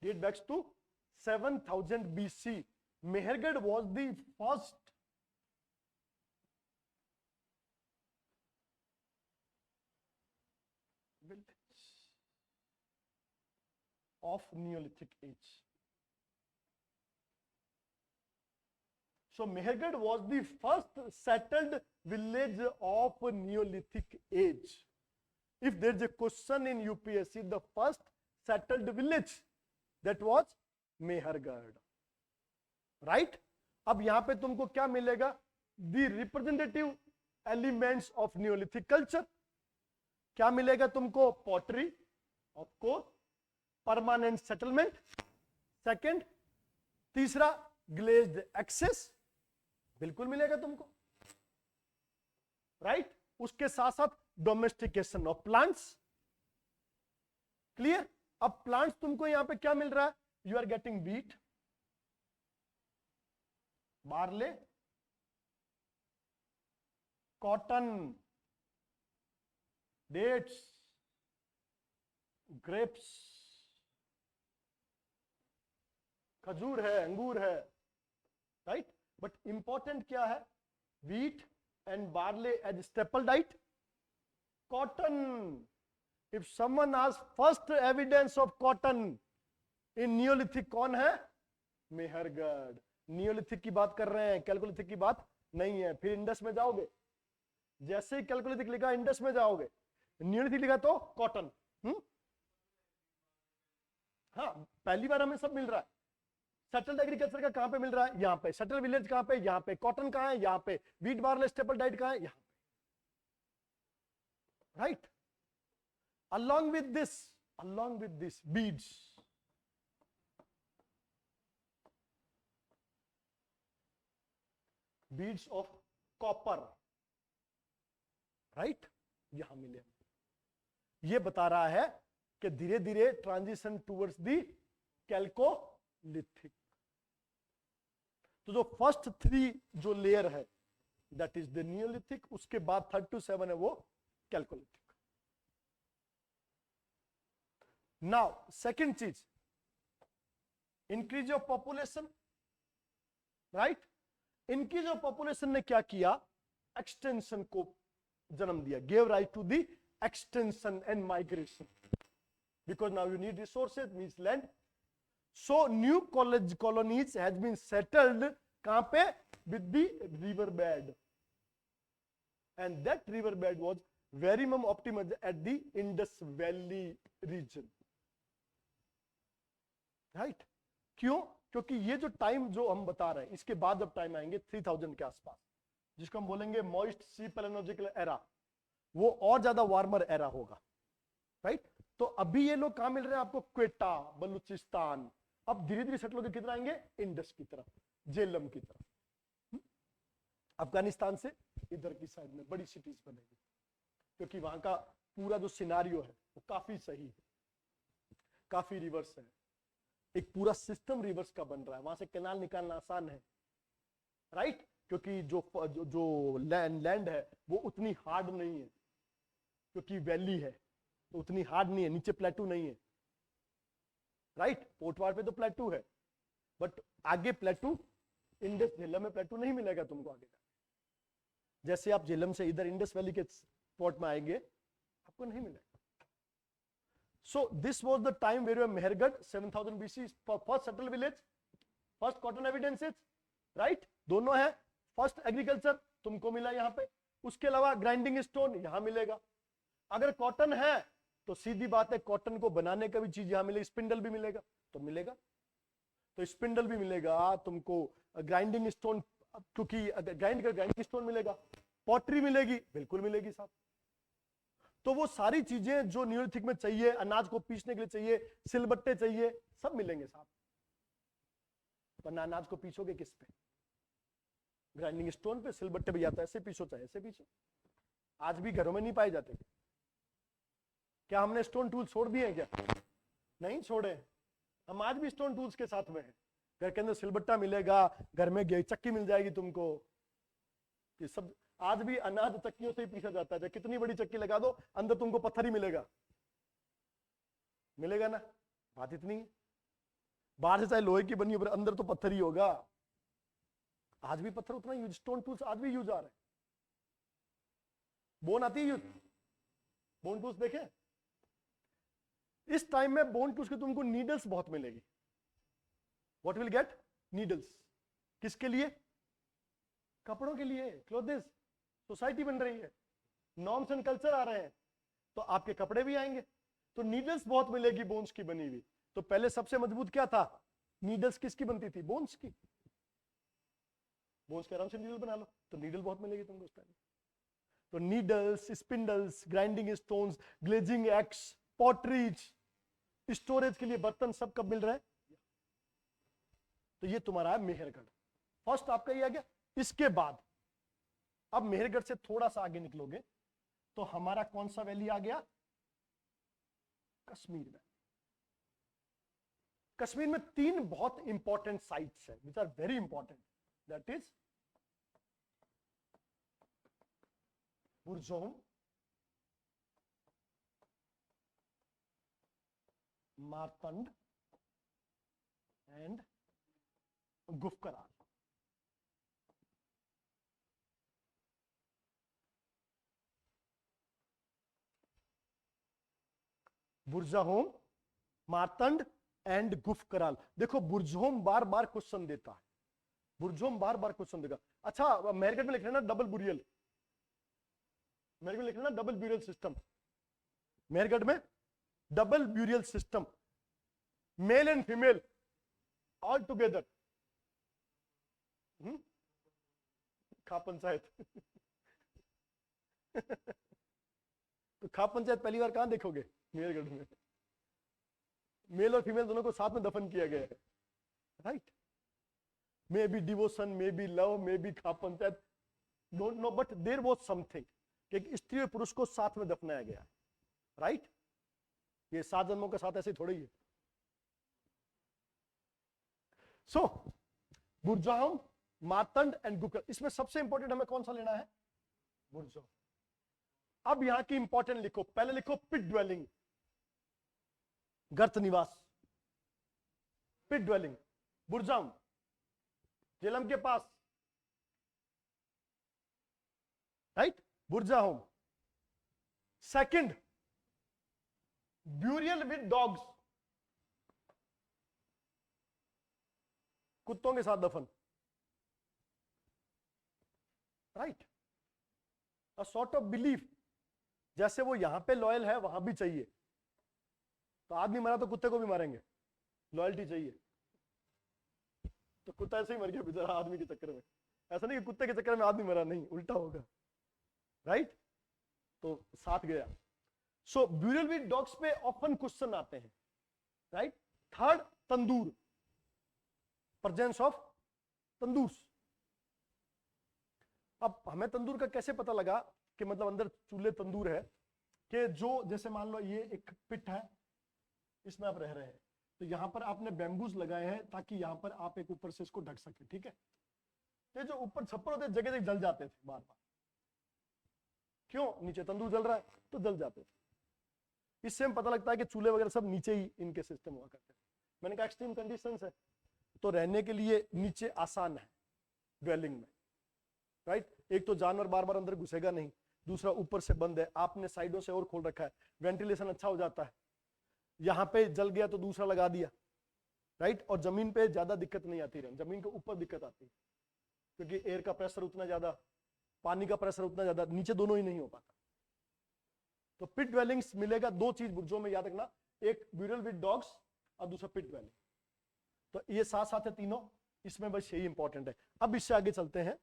date backs to 7000 BC. Mehergarh was the first village of Neolithic age. So Mehergarh was the first settled village of Neolithic age. If there is a question in UPSC, the first settled village, that was Mehergarh, right. अब यहां पे तुमको क्या मिलेगा? The representative elements of neolithic culture. क्या मिलेगा तुमको? Pottery, of course, permanent settlement, second, तीसरा ग्लेज्ड एक्सेस, बिल्कुल मिलेगा तुमको, राइट। उसके साथ साथ डोमेस्टिकेशन ऑफ प्लांट्स, क्लियर। अब प्लांट्स तुमको यहां पे क्या मिल रहा है? You are getting wheat, barley, cotton, dates, grapes, खजूर है, अंगूर है, राइट। बट इंपॉर्टेंट क्या है? Wheat and barley as staple diet, cotton. If someone ask first evidence of cotton in Neolithic, कौन है? मेहरगढ़। नियोलिथिक की बात कर रहे हैं, कैल्कोलिथिक की बात नहीं है। फिर इंडस में जाओगे, जैसे ही कैल्कोलिथिक लिखा इंडस में जाओगे, नियोलिथिक लिखा तो कॉटन। हाँ, पहली बार हमें सब मिल रहा है। सेटल्ड एग्रीकल्चर का कहां पे मिल रहा है? यहाँ पे। सेटल विलेज कहां पे? यहाँ पे। कॉटन कहां है? यहाँ पे। व्हीट बार्ले स्टेपल डाइट कहां है? यहाँ पे। Right. along with this beads of copper, right, यहां मिले। ये बता रहा है कि धीरे धीरे ट्रांजिशन टूवर्ड्स दी कैल्कोलिथिक। तो जो फर्स्ट 3 जो लेयर है दैट इज द नियोलिथिक, उसके बाद 3rd to 7 है वो कैल्कोलिथिक। नाउ सेकंड चीज, increase of population, right. Increase of population ने क्या किया? एक्सटेंशन को जन्म दिया, gave rise to the extension and migration, because now you need resources, means land. So new colonies has been settled कहां पे? With the river bed, and that river bed was very much optimal at the Indus Valley region, right? क्यों? क्योंकि ये जो टाइम जो हम बता रहे हैं, इसके बाद जब टाइम आएंगे 3000 के आसपास, जिसको हम बोलेंगे मॉइस्ट सी पैलियोलॉजिकल एरा, वो और ज्यादा वार्मर एरा होगा, राइट। तो अभी ये लोग कहां मिल रहे हैं आपको? क्वेटा, बलूचिस्तान। अब धीरे धीरे सेटल होकर किधर आएंगे? इंडस की तरफ, जेलम की तरफ। अफगानिस्तान से इधर की साइड में बड़ी सिटीज बनेगी, क्योंकि वहां का पूरा जो सिनारियो है वो काफी सही है, काफी रिवर्स है, एक पूरा सिस्टम रिवर्स का बन रहा है, वहां से कैनाल निकालना आसान है, राइट। क्योंकि जो लैंड है वो उतनी हार्ड नहीं है, क्योंकि वैली है तो उतनी हार्ड नहीं है, नीचे प्लेटू नहीं है, राइट। पोटवार पे तो प्लेटू है, बट आगे प्लेटू, इंडस झेलम में प्लेटू नहीं मिलेगा तुमको आगे का। जैसे आप झेलम से इधर इंडस वैली के स्पॉट में आएंगे, आपको नहीं मिलेगा। So this was the time where Mehergarh 7000 BC first settled village, first cotton evidences, right? दोनों है। फर्स्ट एग्रीकल्चर तुमको मिला यहाँ पे, उसके अलावा ग्राइंडिंग स्टोन यहाँ मिलेगा। अगर कॉटन है तो सीधी बात है, कॉटन को बनाने का भी चीज यहाँ मिलेगी, स्पिंडल भी मिलेगा तो मिलेगा, तो स्पिंडल भी मिलेगा तुमको, ग्राइंडिंग स्टोन, क्योंकि ग्राइंडिंग स्टोन मिलेगा, पॉटरी मिलेगी, बिल्कुल मिलेगी साहब। तो वो सारी चीजें जो नियोलिथिक में चाहिए, अनाज को पीसने के लिए चाहिए, सिलबट्टे चाहिए, सब मिलेंगे साहब। वरना अनाज को पीसोगे किस पे? ग्राइंडिंग स्टोन पे। सिलबट्टे भी आता है, ऐसे पीसो चाहे ऐसे पीसो। आज भी घरों में नहीं पाए जाते। क्या हमने स्टोन टूल छोड़ दिए हैं? क्या नहीं छोड़े, हम आज भी स्टोन टूल्स के साथ में हैं। घर के अंदर सिलबट्टा मिलेगा, घर में चक्की मिल जाएगी तुमको, ये सब आज भी अनाज चक्कियों से ही पीसा जाता है। कितनी बड़ी चक्की लगा दो, अंदर तुमको पत्थर ही मिलेगा, मिलेगा ना। बात इतनी है, बाहर से चाहे लोहे की बनी हो, अंदर तो पत्थर ही होगा। आज भी पत्थर उतना यूज, स्टोन टूल्स आज भी यूज आ रहे हैं। बोन आती है यूज, बोन टूल्स देखे? इस टाइम में बोन टूल्स के तुमको नीडल्स बहुत मिलेगी। What will get? नीडल्स। किसके लिए? कपड़ों के लिए, क्लोथेस। सोसाइटी बन रही है, नॉर्म्स एंड कल्चर आ रहे हैं, तो आपके कपड़े भी आएंगे, तो नीडल्स बहुत मिलेगी बोन्स की बनी हुई। तो पहले सबसे मजबूत क्या था? नीडल्स किसकी बनती थी? बोन्स की। बोन्स के आराम से नीडल बना लो, तो नीडल बहुत मिलेगी तुमको उस टाइम। तो needles, spindles, grinding stones, glazing x, potteries, storage के लिए बर्तन, सब कब मिल रहे हैं? तो ये तुम्हारा है मेहरगढ़। फर्स्ट आपका ये आ गया। इसके बाद अब मेहरगढ़ से थोड़ा सा आगे निकलोगे तो हमारा कौन सा वैली आ गया? कश्मीर वैली। कश्मीर में 3 बहुत इंपॉर्टेंट साइट्स है which are very important, that is Burzahom, Martand and Gufkral. Burzahom, Martand and Gufkral. देखो बुरजहोम बार बार क्वेश्चन देता है, बुर्जोम बार बार क्वेश्चन देगा। अच्छा मेहरगढ़ में लिख लेना डबल बुरियल, मेहरगढ़ में लिख लेना डबल ब्यूरियल सिस्टम, मेहरगढ़ में double burial system, male and female all together. खा पंचायत तो खा पंचायत पहली बार कहां देखोगे? मेहरगढ़ में। मेल और फीमेल दोनों को साथ में दफन किया गया है, right? May be devotion, may be love, may be खा panchayat, don't know, but there was something कि एक स्त्री और पुरुष को साथ में दफनाया गया है, राइट? ये 7 जन्मों के साथ ऐसे थोड़ी है। सो बुर्जाहम, मार्तंड एंड गुकर, इसमें सबसे इंपॉर्टेंट हमें कौन सा लेना है? बुर्जाहम। अब यहां की इंपॉर्टेंट लिखो, पहले लिखो पिट ड्वेलिंग, गर्त निवास, पिट ड्वेलिंग, बुर्जाहम, झेलम के पास, right? Burzahom. Second, burial with dogs, कुत्तों के साथ दफन, right? A sort of belief, जैसे वो यहां पे लॉयल है वहां भी चाहिए, तो आदमी मरा तो कुत्ते को भी मारेंगे, लॉयल्टी चाहिए। तो कुत्ता ऐसे ही मर गया बेचारा आदमी के चक्कर में, ऐसा नहीं कि कुत्ते के चक्कर में आदमी मरा, नहीं, उल्टा होगा, राइट? तो साथ गया। सो ब्यूरियल विद डॉग्स पे ऑफन क्वेश्चन आते हैं, right? Third, tandoor, presence of tandoor. अब हमें तंदूर का कैसे पता लगा कि मतलब अंदर चूल्हे तंदूर है? कि जो जैसे मान लो ये एक पिट है, इसमें आप रह रहे हैं, तो यहां पर आपने बैम्बूज लगाए हैं ताकि यहां पर आप एक ऊपर से इसको ढक सके, ठीक है? ये जो ऊपर छप्पर होते जगह जगह जल जाते थे बार बार, क्यों? नीचे तंदूर जल रहा है तो जल जाते थे। इससे हम पता लगता है कि चूल्हे वगैरह सब नीचे ही इनके सिस्टम हुआ करते थे। मैंने कहा एक्सट्रीम कंडीशंस है तो रहने के लिए नीचे आसान है ड्वेलिंग में, राइट? एक तो जानवर बार बार अंदर घुसेगा नहीं, दूसरा ऊपर से बंद है, आपने साइडों से और खोल रखा है, वेंटिलेशन अच्छा हो जाता है। यहां पे जल गया तो दूसरा लगा दिया, राइट? और जमीन पे ज्यादा दिक्कत नहीं आती है, जमीन के ऊपर दिक्कत आती है क्योंकि एयर का प्रेशर उतना ज्यादा, पानी का प्रेशर उतना ज्यादा, नीचे दोनों ही नहीं हो पाता। तो पिट ड्वेलिंग्स मिलेगा, 2 चीज बुर्जों में याद रखना, एक ब्यूरियल विद डॉग्स और दूसरा पिट ड्वेलिंग। तो ये साथ साथ है तीनों, इसमें बस यही इंपॉर्टेंट है। अब इससे आगे चलते हैं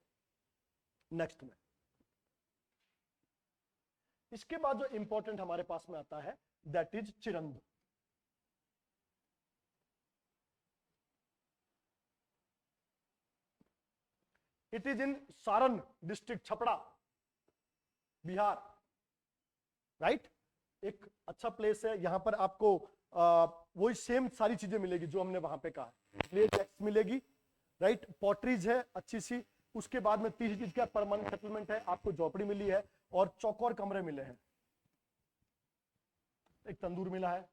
नेक्स्ट में। इसके बाद जो इंपॉर्टेंट हमारे पास में आता है that is Chirand. It is in Saran district, Chhapra, Bihar, right? एक अच्छा प्लेस है, यहां पर आपको वही सेम सारी चीजें मिलेगी जो हमने वहां पे कहा, प्लेस मिलेगी, राइट? पॉटरीज है अच्छी सी, उसके बाद में 30 चीज का परमानेंट सेटलमेंट है, आपको झोपड़ी मिली है और चौकोर कमरे मिले हैं, एक तंदूर मिला है,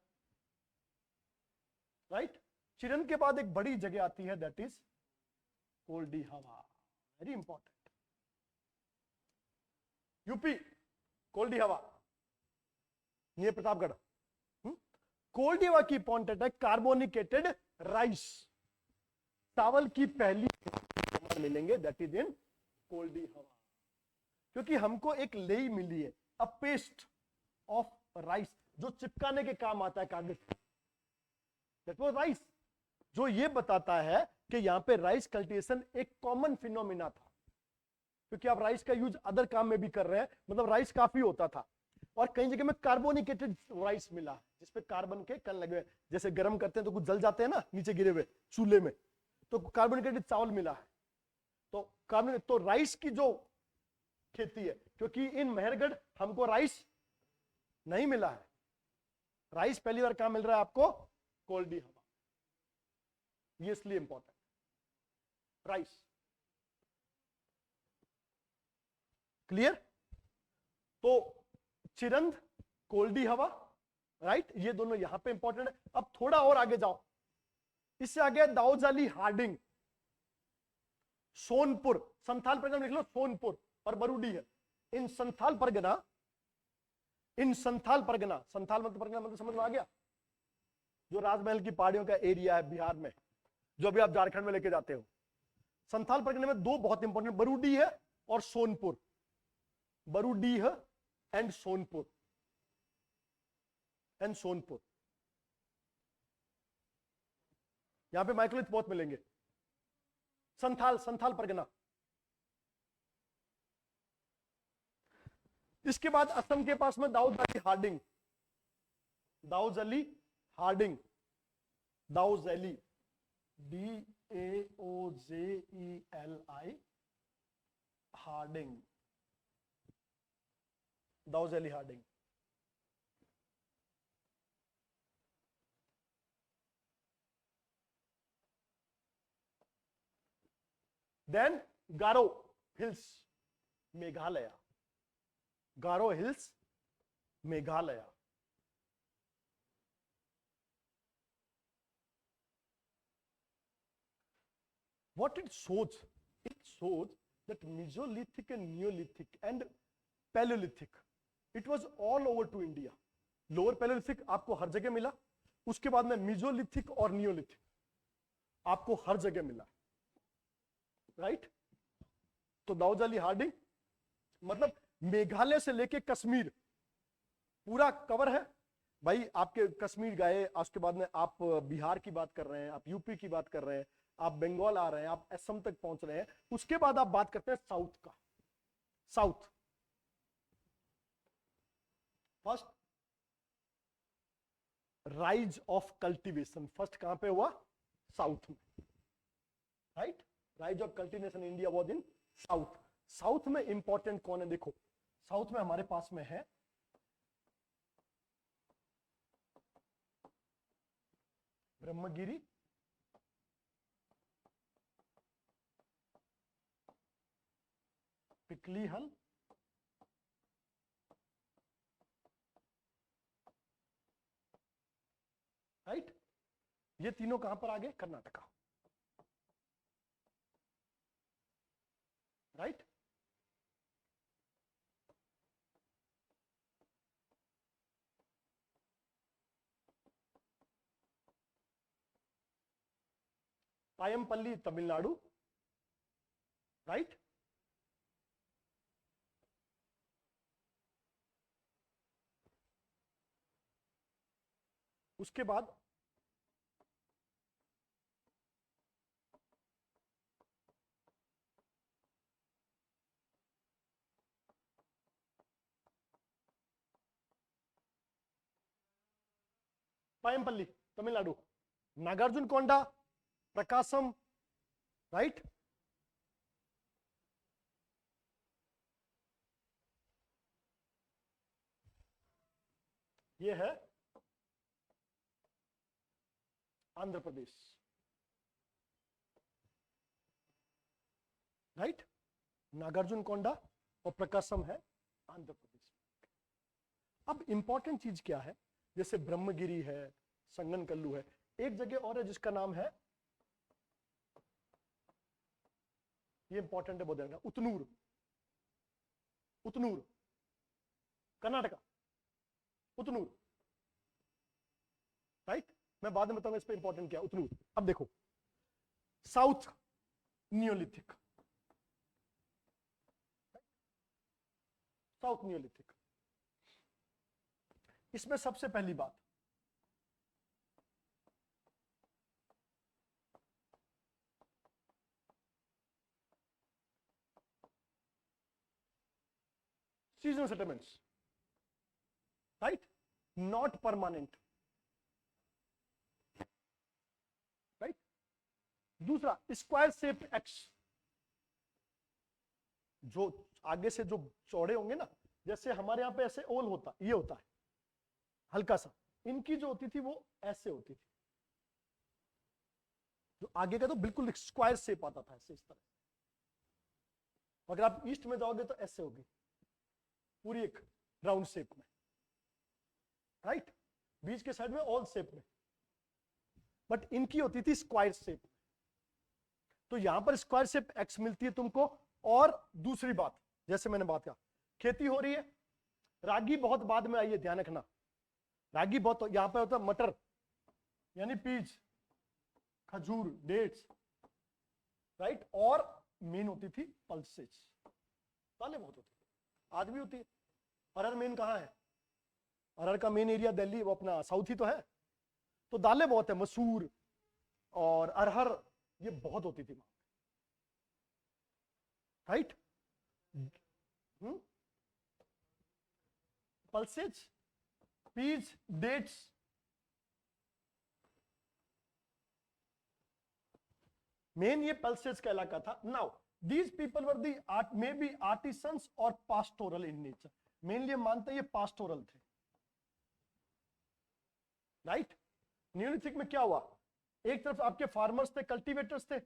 राइट? चिरंद के बाद एक बड़ी जगह आती है दैट इज कोल्डी हवा, वेरी इंपॉर्टेंट, यूपी, कोल्डी हवा, ये प्रतापगढ़। कोल्डी हवा की इंपॉर्टेंट है, कार्बोनिकेटेड राइस, चावल की पहली मिलेंगे दैट इज इन कोल्डी हवा, क्योंकि हमको एक लेई मिली है, अ पेस्ट ऑफ राइस, जो चिपकाने के काम आता है कागज, दैट वाज राइस, जो ये बताता है कि यहां पे राइस कल्टीवेशन एक कॉमन फिनोमिना था, क्योंकि आप राइस का यूज अदर काम में भी कर रहे हैं, मतलब राइस काफी होता था। और कई जगह में कार्बोनिकेटेड राइस मिला, जिसपे कार्बन के कण लगे हुए, जैसे गर्म करते हैं तो कुछ जल जाते हैं ना नीचे गिरे हुए चूल्हे में, तो कार्बोनिकेटेड चावल मिला है। तो कार्बन, तो राइस की जो खेती है, क्योंकि इन मेहरगढ़ हमको राइस नहीं मिला है, राइस पहली बार कहां मिल रहा है आपको? कोल्डी हवा, ये इसलिए इंपॉर्टेंट, राइस, क्लियर? तो चिरंद, कोल्डी हवा, राइट? ये दोनों यहां पे इंपॉर्टेंट है। अब थोड़ा और आगे जाओ, इससे आगे दाऊदजाली हार्डिंग, सोनपुर, संथाल परगना लिख लो, सोनपुर और बरूडी है। इन संथाल परगना, संथाल मतलब परगना मतलब समझ में आ गया, जो राजमहल की पहाड़ियों का एरिया है बिहार में, जो अभी आप झारखंड में लेके जाते हो, संथाल परगने में दो बहुत इंपॉर्टेंट, बरूडीह और सोनपुर, बरूडीह एंड सोनपुर, यहां पे माइक्रोलिथ बहुत मिलेंगे। संथाल परगना। इसके बाद असम के पास में Daojali Hading, Daojali Hading, Daojali, DAOJELI, Hading, Daojali Hading. Then Garo hills, Meghalaya, Garo hills, Meghalaya. What it shows that Mesolithic and Neolithic and Paleolithic, it was all over to India. Lower palaeolithic आपको हर जगह मिला, उसके बाद में मीजोलिथिक और नियोलिथिक आपको हर जगह मिला, राइट। तो दाऊद अली हार्डिंग मतलब मेघालय से लेके कश्मीर पूरा कवर है भाई। आपके कश्मीर गए, उसके बाद में आप बिहार की बात कर रहे हैं, आप यूपी की बात कर रहे हैं, आप बंगाल आ रहे हैं, आप असम तक पहुंच रहे हैं। उसके बाद आप बात करते हैं साउथ का। South first rise of cultivation, first कहां पे हुआ? साउथ में, right. Rise of cultivation India was in south. South में इंपॉर्टेंट कौन है? देखो साउथ में हमारे पास में है ब्रह्मगिरी, पिकलीहल, राइट। ये तीनों कहां पर आ गए? कर्नाटका, राइट। पायमपल्ली तमिलनाडु, राइट। उसके बाद पायमपल्ली तमिलनाडु, नागार्जुन कोंडा, प्रकाशम, राइट। ये है आंध्र प्रदेश, राइट। नागार्जुन कोंडा और प्रकाशम है आंध्र प्रदेश। अब इंपॉर्टेंट चीज क्या है? जैसे ब्रह्मगिरी है, संगनकल्लू है, एक जगह और है जिसका नाम है, ये इंपॉर्टेंट है, बहुत ध्यान रखना, उतनूर, उतनूर कर्नाटका, उतनूर, राइट। मैं बाद में बताऊंगा इस पे इंपॉर्टेंट क्या उतनूर। अब देखो साउथ नियोलिथिक, साउथ नियोलिथिक, इसमें सबसे पहली बात seasonal settlements, right, not permanent, right। दूसरा स्क्वायर शेप एक्स, जो आगे से जो चौड़े होंगे ना, जैसे हमारे यहां पे ऐसे ओल होता, ये होता है हल्का सा, इनकी जो होती थी वो ऐसे होती थी, जो आगे का तो बिल्कुल स्क्वायर शेप आता था ऐसे, इस तरह। अगर आप ईस्ट में जाओगे तो ऐसे होगी पूरी एक राउंड शेप में, राइट। बीच के साइड में ऑल शेप में, बट इनकी होती थी स्क्वायर शेप। तो यहां पर स्क्वायर शेप एक्स मिलती है तुमको। और दूसरी बात, जैसे मैंने बात किया, खेती हो रही है, रागी बहुत बाद में आई है, ध्यान रखना। रागी बहुत, यहां पर होता है मटर यानी पीच, खजूर, डेट्स, राइट। और मेन होती थी पल्सेज, दालें बहुत होती थी, आज भी होती है। अरहर मेन कहाँ है? अरहर का मेन एरिया दिल्ली, वो अपना साउथ ही तो है। तो दालें बहुत है, मसूर और अरहर, ये बहुत होती थी वहां, right. Pulses, peas, dates, main ये पल्सेज का इलाका था। Now these people were the art may be artisans और पास्टोरल इन नेचर, मेनली मानते हैं ये पास्टोरल थे, राइट। न्यूलिथिक में क्या हुआ? एक तरफ आपके फार्मर्स थे, कल्टीवेटर्स थे,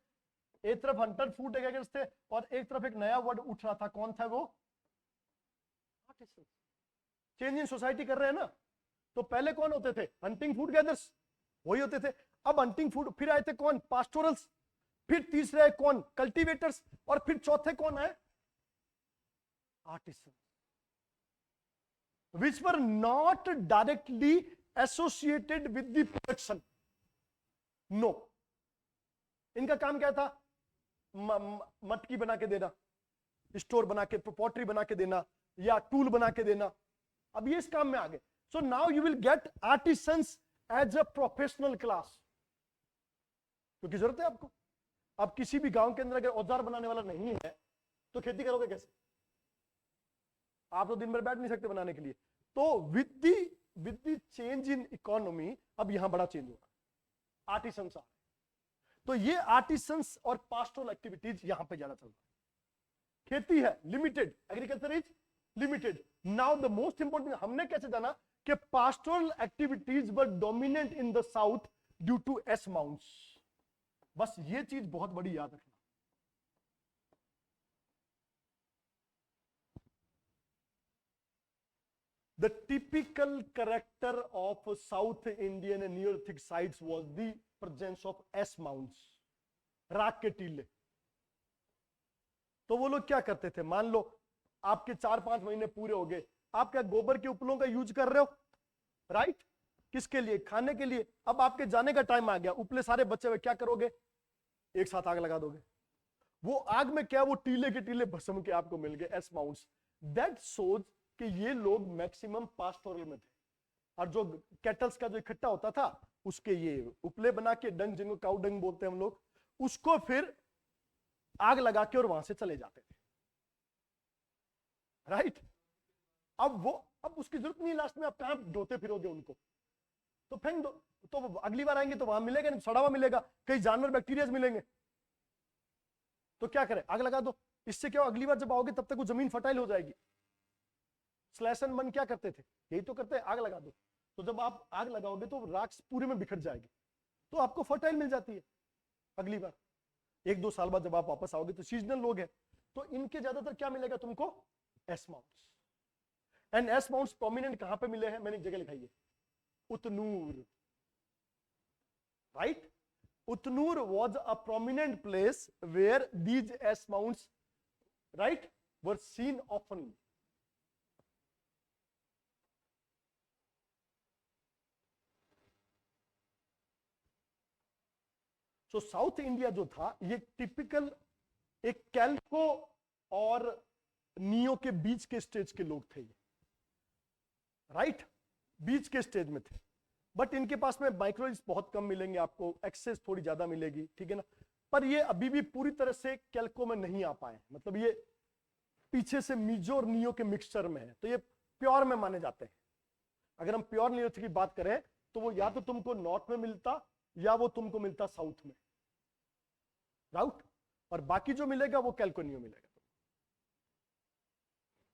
एक तरफ हंटर फूड गैगर्स थे, और एक तरफ एक नया वर्ड उठ रहा था, कौन था वो? आर्टिसंस। चेंज इन सोसाइटी कर रहे हैं ना। तो पहले कौन होते थे? हंटिंग फूड गैदर्स, वही होते थे। अब हंटिंग फूड, फिर आए थे कौन? पास्टोरल्स, फिर तीसरे आए कौन? कल्टीवेटर्स, और फिर चौथे कौन आए? Artisans, which were not directly associated with the production. No, इनका काम क्या था? मटकी बना के देना, स्टोर बना के, पॉटरी बना के देना, या टूल बना के देना। अब ये इस काम में आ गए। So now you will get artisans as a professional class, क्योंकि जरूरत है आपको। अब किसी भी गांव के अंदर अगर औजार बनाने वाला नहीं है तो खेती करोगे कैसे? आप तो दिन भर बैठ नहीं सकते बनाने के लिए। तो with the change in economy, अब यहां बड़ा चेंज होगा, आर्टिसंस आ रहे। तो ये आर्टिसंस और पास्टोरल एक्टिविटीज यहां पे ज्यादा चल रहा है। खेती है limited, agriculture is limited. Now the most important, हमने कैसे जाना कि pastoral activities were dominant in the south due to ash mounds. बस ये चीज बहुत बड़ी याद रखना। The typical character of South Indian Neolithic sites was the presence of S mounds, राख के टीले। तो वो लोग क्या करते थे? मान लो आपके 4-5 महीने पूरे हो गए, आप क्या गोबर के उपलों का यूज कर रहे हो, राइट? किसके लिए? खाने के लिए। अब आपके जाने का टाइम आ गया, उपले सारे बचे हुए, क्या करोगे? एक साथ आग लगा दोगे। वो आग में क्या, वो टीले के टीले भस्म के आपको मिल गए, एस माउंट्स। दैट शोज कि ये लोग मैक्सिमम पास्टोरल में थे, और जो कैटल्स का जो इकट्ठा होता था उसके ये उपले बना के, डंग जिनको काउ डंग बोलते हैं हम लोग, उसको फिर आग लगा के और वहां से चले जाते थे, राइट। अब उसकी जरूरत नहीं, लास्ट में आप कहां ढोते फिरोगे उनको, तो फेंक दो। तो अगली बार आएंगे तो वहां मिलेगा नहीं, सड़ा हुआ मिलेगा, कई जानवर बैक्टीरिया मिलेंगे, तो क्या करें? आग लगा दो। इससे क्या, अगली बार जब आओगे तब तक वो जमीन फर्टाइल हो जाएगी। स्लैश एंड बर्न क्या करते थे? यही तो करते हैं, आग लगा दो। तो जब आप आग लगाओगे तो राख पूरे में बिखर जाएगी, तो आपको फर्टाइल मिल जाती है अगली बार। 1-2 साल बाद जब आप वापस आओगे तो सीजनल लोग हैं, तो इनके ज्यादातर क्या मिलेगा तुमको? Ash mounds. And ash mounds prominent कहां पे मिले हैं? मैंने एक जगह लिखाई है, Utnur, right. Utnur was a prominent place where these S mounts, right, were seen often. So south India जो था, ये टिपिकल एक कैल्को और नियो के बीच के स्टेज के लोग थे ये, राइट, बीच के स्टेज में थे। बट इनके पास में माइक्रोइज बहुत कम मिलेंगे आपको, एक्सेस थोड़ी ज्यादा मिलेगी, ठीक है ना। पर ये अभी भी पूरी तरह से कैल्को में नहीं आ पाए, मतलब ये पीछे से मीजो और नियो के मिक्सचर में है, तो ये प्योर में माने जाते हैं। अगर हम प्योर नियोलिथिक की बात करें तो वो या तो तुमको नॉर्थ में मिलता या वो तुमको मिलता साउथ में, राउट, और बाकी जो मिलेगा वो कैल्को नियो मिलेगा।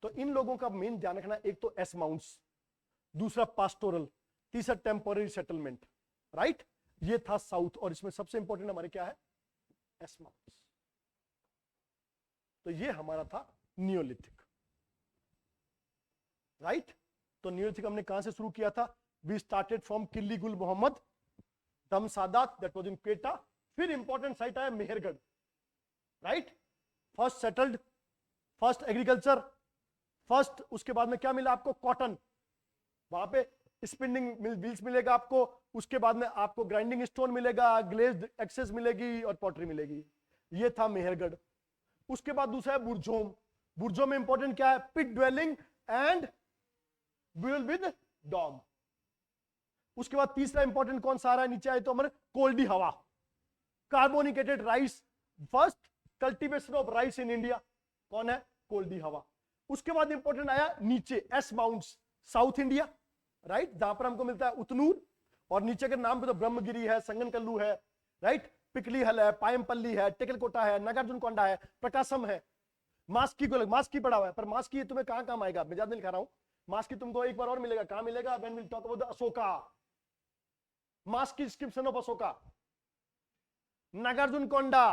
तो इन लोगों का मेन ध्यान रखना, एक तो एस माउंट्स, दूसरा पास्टोरल, तीसरा टेम्पोररी सेटलमेंट, राइट। ये था साउथ, और इसमें सबसे इंपॉर्टेंट हमारे क्या है? Ash mounds. तो ये हमारा था नियोलिथिक, राइट। तो नियोलिथिक हमने कहां से शुरू किया था? वी स्टार्टेड फ्रॉम किल्ली गुल मोहम्मद, दम Sadat, that was in Quetta. फिर इंपॉर्टेंट साइट आया Mehrgarh, right. First settled, first agriculture, first, उसके बाद में क्या मिला आपको? कॉटन। वहां पे स्पिनिंग व्हील्स मिलेगा आपको, उसके बाद में आपको ग्राइंडिंग स्टोन मिलेगा, ग्लेज्ड एक्सेस मिलेगी और पॉटरी मिलेगी। ये था मेहरगढ़। उसके बाद दूसरा है बुरझोम। बुरझोम में इंपॉर्टेंट क्या है? Pit dwelling and burial with dog. उसके बाद तीसरा इंपॉर्टेंट कौन सा आ रहा है नीचे आए तो हमारे? Koldihwa, carbonated rice, first cultivation of rice in India कौन है? कोल्डी हवा। उसके बाद इंपॉर्टेंट आया नीचे ash mounds, south India, right, जहां पर हमको मिलता है उतनूर, और नीचे के नाम पे तो ब्रह्मगिरी है, संगनकल्लू है, राइट, पिकली हल है, पायमपल्ली है, टेकलकोटा है, नागार्जुनकोंडा है, प्रकाशम है। मास्की को मास्की पड़ा हुआ है, पर मास्की तुम्हें कहां काम आएगा? मैं ज्यादा नहीं लिखा रहा हूं। मास्की तुमको एक बार और मिलेगा, कहां मिलेगा? When we talk about the Ashoka, Maski description of Ashoka. Nagarjunakonda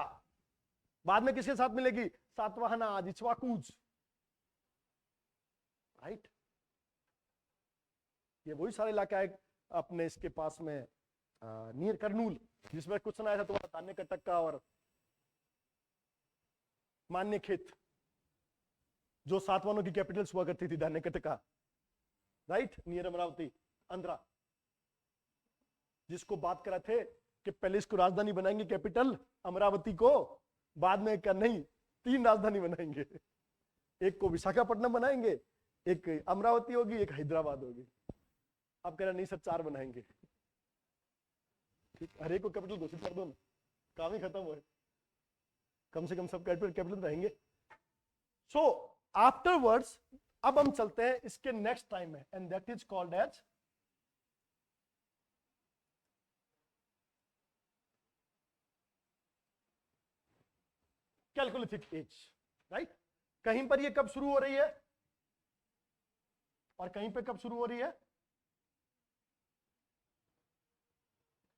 बाद में किसके साथ मिलेगी? सातवाहना, इक्ष्वाकुज, राइट। ये वही सारे इलाका है अपने इसके पास में नियर कर्नूल, जिसमें क्वेश्चन आया था तुम्हारा धान्य कटक और मान्य खेत, जो सातवाहनों की कैपिटल्स हुआ करती थी, धान्य कटका, राइट, नियर अमरावती, आंध्रा, जिसको बात करा थे कि पहले इसको राजधानी बनाएंगे कैपिटल अमरावती को, बाद में क्या नहीं, 3 राजधानी बनाएंगे, एक को विशाखापट्टनम बनाएंगे, एक अमरावती होगी, एक हैदराबाद होगी। अब कह रहा नहीं सर 4 बनाएंगे। ठीक, हर एक को कैपिटल घोषित कर दो ना, काम ही खत्म हो, कम से कम सब कैपिटल रहेंगे। सो आफ्टरवर्ड्स अब हम चलते हैं इसके नेक्स्ट टाइम में, and that is called as chalcolithic age, right. कहीं पर ये कब शुरू हो रही है और कहीं पे कब शुरू हो रही है?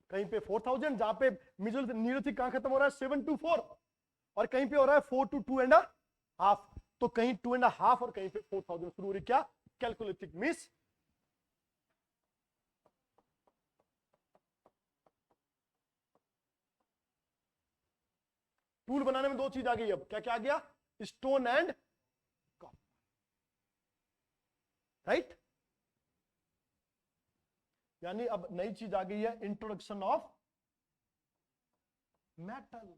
कहीं पे 4000, जहां पे मिजल नीलोथिक कहां खत्म हो रहा है? 7 to 4, और कहीं पे हो रहा है 4 to 2.5, तो कहीं 2.5 और कहीं पे 4000 शुरू हो रही। क्या? Chalcolithic miss. टूल बनाने में 2 चीज आ गई। अब क्या क्या आ गया? Stone and copper, right. यानी अब नई चीज आ गई है, introduction of metal,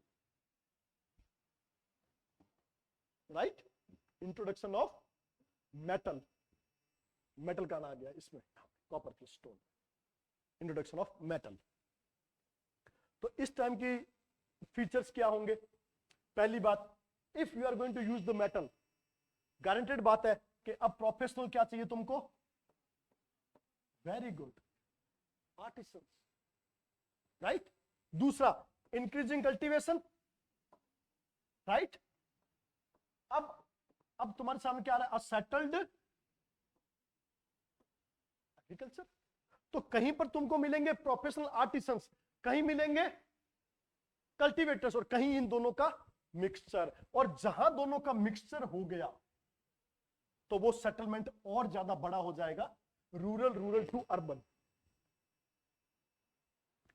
right, introduction of metal. Metal का नाम आ गया इसमें, कॉपर की स्टोन, इंट्रोडक्शन ऑफ मेटल। तो इस टाइम की फीचर्स क्या होंगे? पहली बात, if you are going to use the metal, guaranteed बात है कि अब प्रोफेशनल क्या चाहिए तुमको? Very good, artisans, right. दूसरा, इंक्रीजिंग कल्टीवेशन, राइट। अब तुम्हारे सामने क्या आ रहा है? Settled agriculture. तो कहीं पर तुमको मिलेंगे प्रोफेशनल आर्टिसंस, कहीं मिलेंगे कल्टीवेटर्स, और कहीं इन दोनों का मिक्सचर। और जहां दोनों का मिक्सचर हो गया तो वो सेटलमेंट और ज्यादा बड़ा हो जाएगा, रूरल टू अर्बन,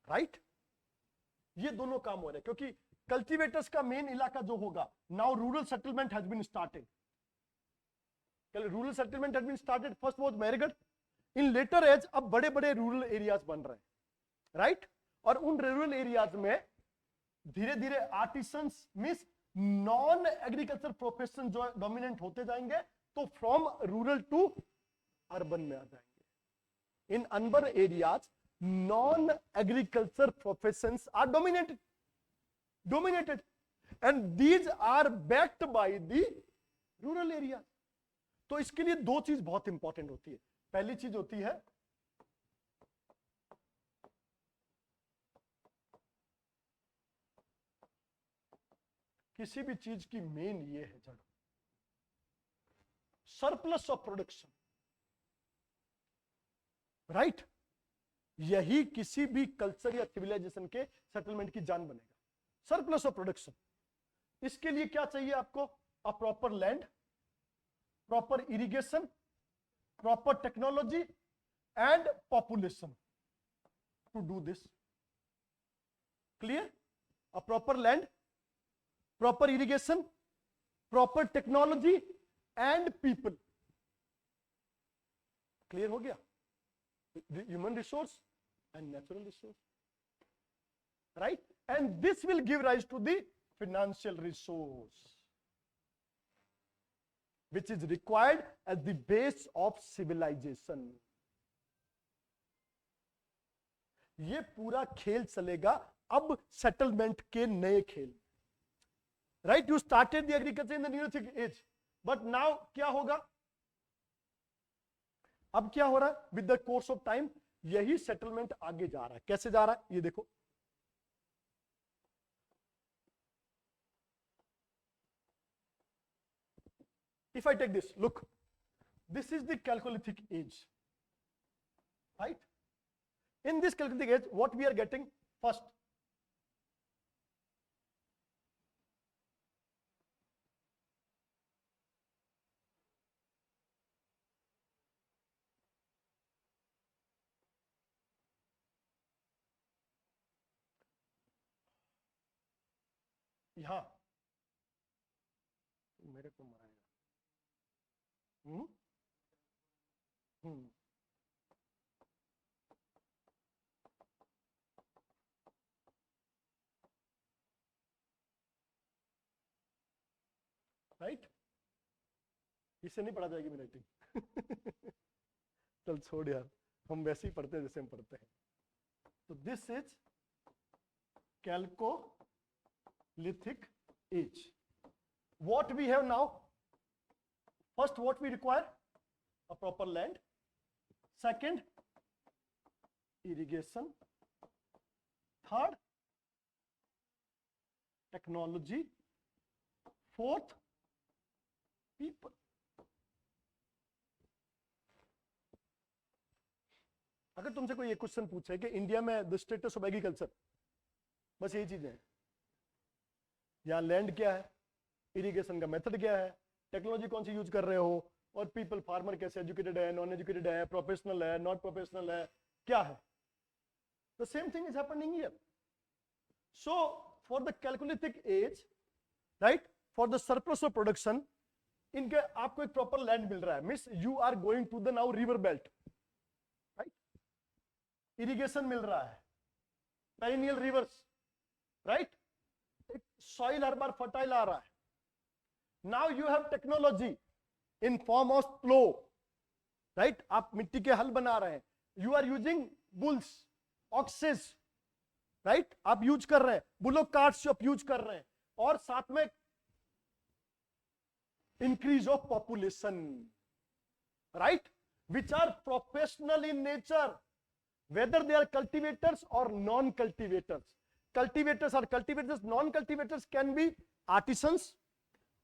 राइट। ये दोनों काम हो रहे हैं क्योंकि कल्टीवेटर्स का मेन इलाका जो होगा, now rural settlement has been started, rural settlement has been started. First was Mehrgarh, in later age अब बड़े बड़े रूरल एरियाज बन रहे हैं, राइट। और उन रूरल एरियाज में धीरे धीरे artisans means non agriculture profession जो डोमिनेंट होते जाएंगे, तो फ्रॉम रूरल टू अर्बन में आ जाएंगे। In urban areas non agriculture professions are dominated and these are backed by the rural area। तो इसके लिए 2 चीज बहुत इंपॉर्टेंट होती है। पहली चीज होती है किसी भी चीज की मेन ये है जड़, सरप्लस ऑफ प्रोडक्शन, राइट। यही किसी भी कल्चर या सिविलाइजेशन के सेटलमेंट की जान बनेगा, सरप्लस ऑफ प्रोडक्शन। इसके लिए क्या चाहिए आपको? A proper land, proper irrigation, proper technology and population to do this. Clear? A proper land, proper irrigation, proper technology and people. Clear हो गया? Human resource and natural resource, right, and this will give rise to the financial resource which is required as the base of civilization. ये पूरा खेल चलेगा अब सेटलमेंट के नए खेल. Right, you started the agriculture in the neolithic age, but now क्या होगा, अब क्या हो रहा है with the course of time, यही सेटलमेंट आगे जा रहा है. कैसे जा रहा है ये देखो. If I take this, look, this is the Chalcolithic age, right? In this Chalcolithic age, what we are getting first, यहां मेरे को मराएगा. राइट, इससे नहीं पढ़ा जाएगी मेरी राइटिंग. चल छोड़ यार, हम वैसे ही पढ़ते हैं जैसे हम पढ़ते हैं. तो this is Chalcolithic age. What we have now, first what we require, a proper land. Second, irrigation. Third, technology. Fourth, people. अगर तुमसे कोई एक क्वेश्चन पूछे कि इंडिया में द स्टेटस ऑफ एग्रीकल्चर, बस यही चीजें हैं. यहाँ लैंड क्या है, इरिगेशन का मेथड क्या है, टेक्नोलॉजी कौन सी यूज कर रहे हो, और पीपल फार्मर कैसे, एजुकेटेड है, नॉन एजुकेटेड है, प्रोफेशनल है, नॉट प्रोफेशनल है, क्या है. The same thing is happening here. So for the chalcolithic age, right, for the surplus of production, इनके आपको एक प्रॉपर लैंड मिल रहा है. Means you are going to the now river belt, right, irrigation मिल रहा है, पेरिनियल रिवर्स, राइट, सॉइल हर बार फर्टाइल आ रहा है. Now you have technology in form of plough, right, आप मिट्टी के हल बना रहे हैं, you are using bulls, oxes, right, आप यूज कर रहे हैं, बुलोक कार्ट्स आप यूज कर रहे हैं, और साथ में increase of population, right, which are professional in nature, whether they are cultivators और non cultivators. Cultivators are cultivators, non-cultivators can be artisans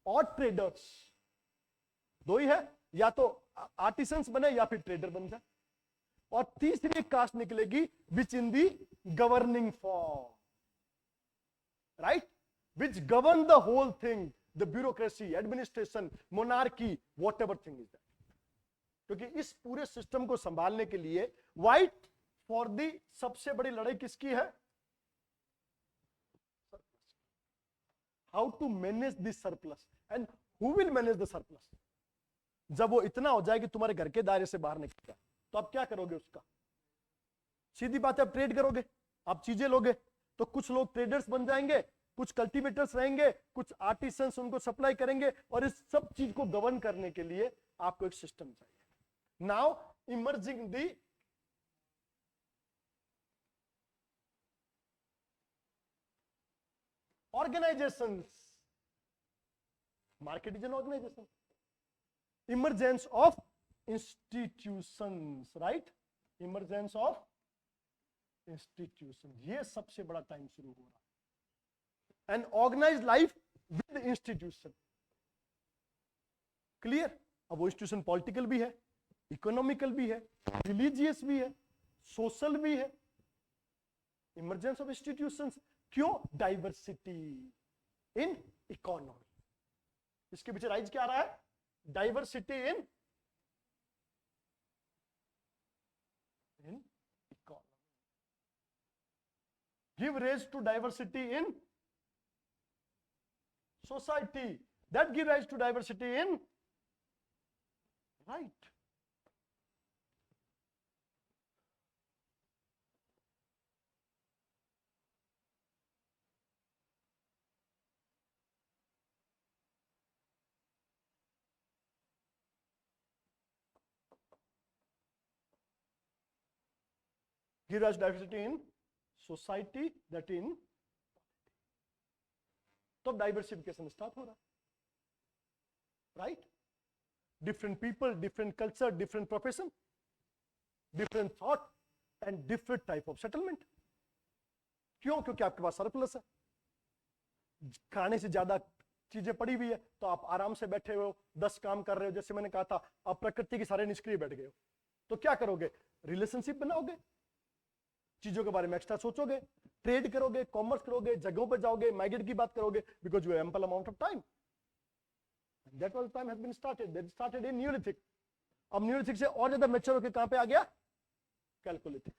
और traders. दो ही है, या तो artisans बने या फिर trader बन जाए. और तीसरी कास्ट निकलेगी which in the governing form, right, which govern the whole thing, the bureaucracy, administration, monarchy, whatever thing is that. क्योंकि इस पूरे सिस्टम को संभालने के लिए white for the सबसे बड़ी लड़ाई किसकी है, how to manage this surplus and who will manage the surplus. जब वो इतना हो जाए कि तुम्हारे घर के दायरे से बाहर निकल जाए, तो आप क्या करोगे उसका. सीधी बात है, आप ट्रेड करोगे, आप चीजें लोगे, तो कुछ लोग ट्रेडर्स बन जाएंगे, कुछ कल्टीवेटर्स रहेंगे, कुछ आर्टिसंस उनको सप्लाई करेंगे, और इस सब चीज को गवर्न करने के लिए आपको एक सिस्टम चाहिए. Now emerging the organizations, market is an organization, emergence of institutions, right, emergence of institutions, ये सबसे बड़ा टाइम शुरू हो रहा है. and organized life with institution, clear. अब वो इंस्टीट्यूशन पॉलिटिकल भी है, इकोनॉमिकल भी है, रिलीजियस भी है, सोशल भी है. इमरजेंस ऑफ इंस्टीट्यूशंस क्यों, डाइवर्सिटी इन इकोनॉमी. इसके पीछे राइज क्या आ रहा है, diversity in economy. Give raise to diversity in society, that give rise to diversity in right. Give rise diversity in society that in, तो डाइवर्सिफिकेशन स्टार्ट हो रहा है, right? Different people, different culture, different profession, different thought and different type of settlement. क्यों? क्योंकि आपके पास सरप्लस है, खाने से ज्यादा चीजें पड़ी हुई है, तो आप आराम से बैठे हो, 10 काम कर रहे हो। जैसे मैंने कहा था, आप प्रकृति के सारे निष्क्रिय बैठ गए हो, तो क्या करोगे? रिलेशनशिप बनाओगे, चीजों के बारे में एक्स्ट्रा सोचोगे, ट्रेड करोगे, कॉमर्स करोगे, जगहों पर जाओगे, माइग्रेट की बात करोगे, because you have ample amount of time. That was time has been started, that started in neolithic. अब न्यूलिथिक से और ज्यादा मैच्योर होकर कहां पे आ गया? कैलकोलिथिक।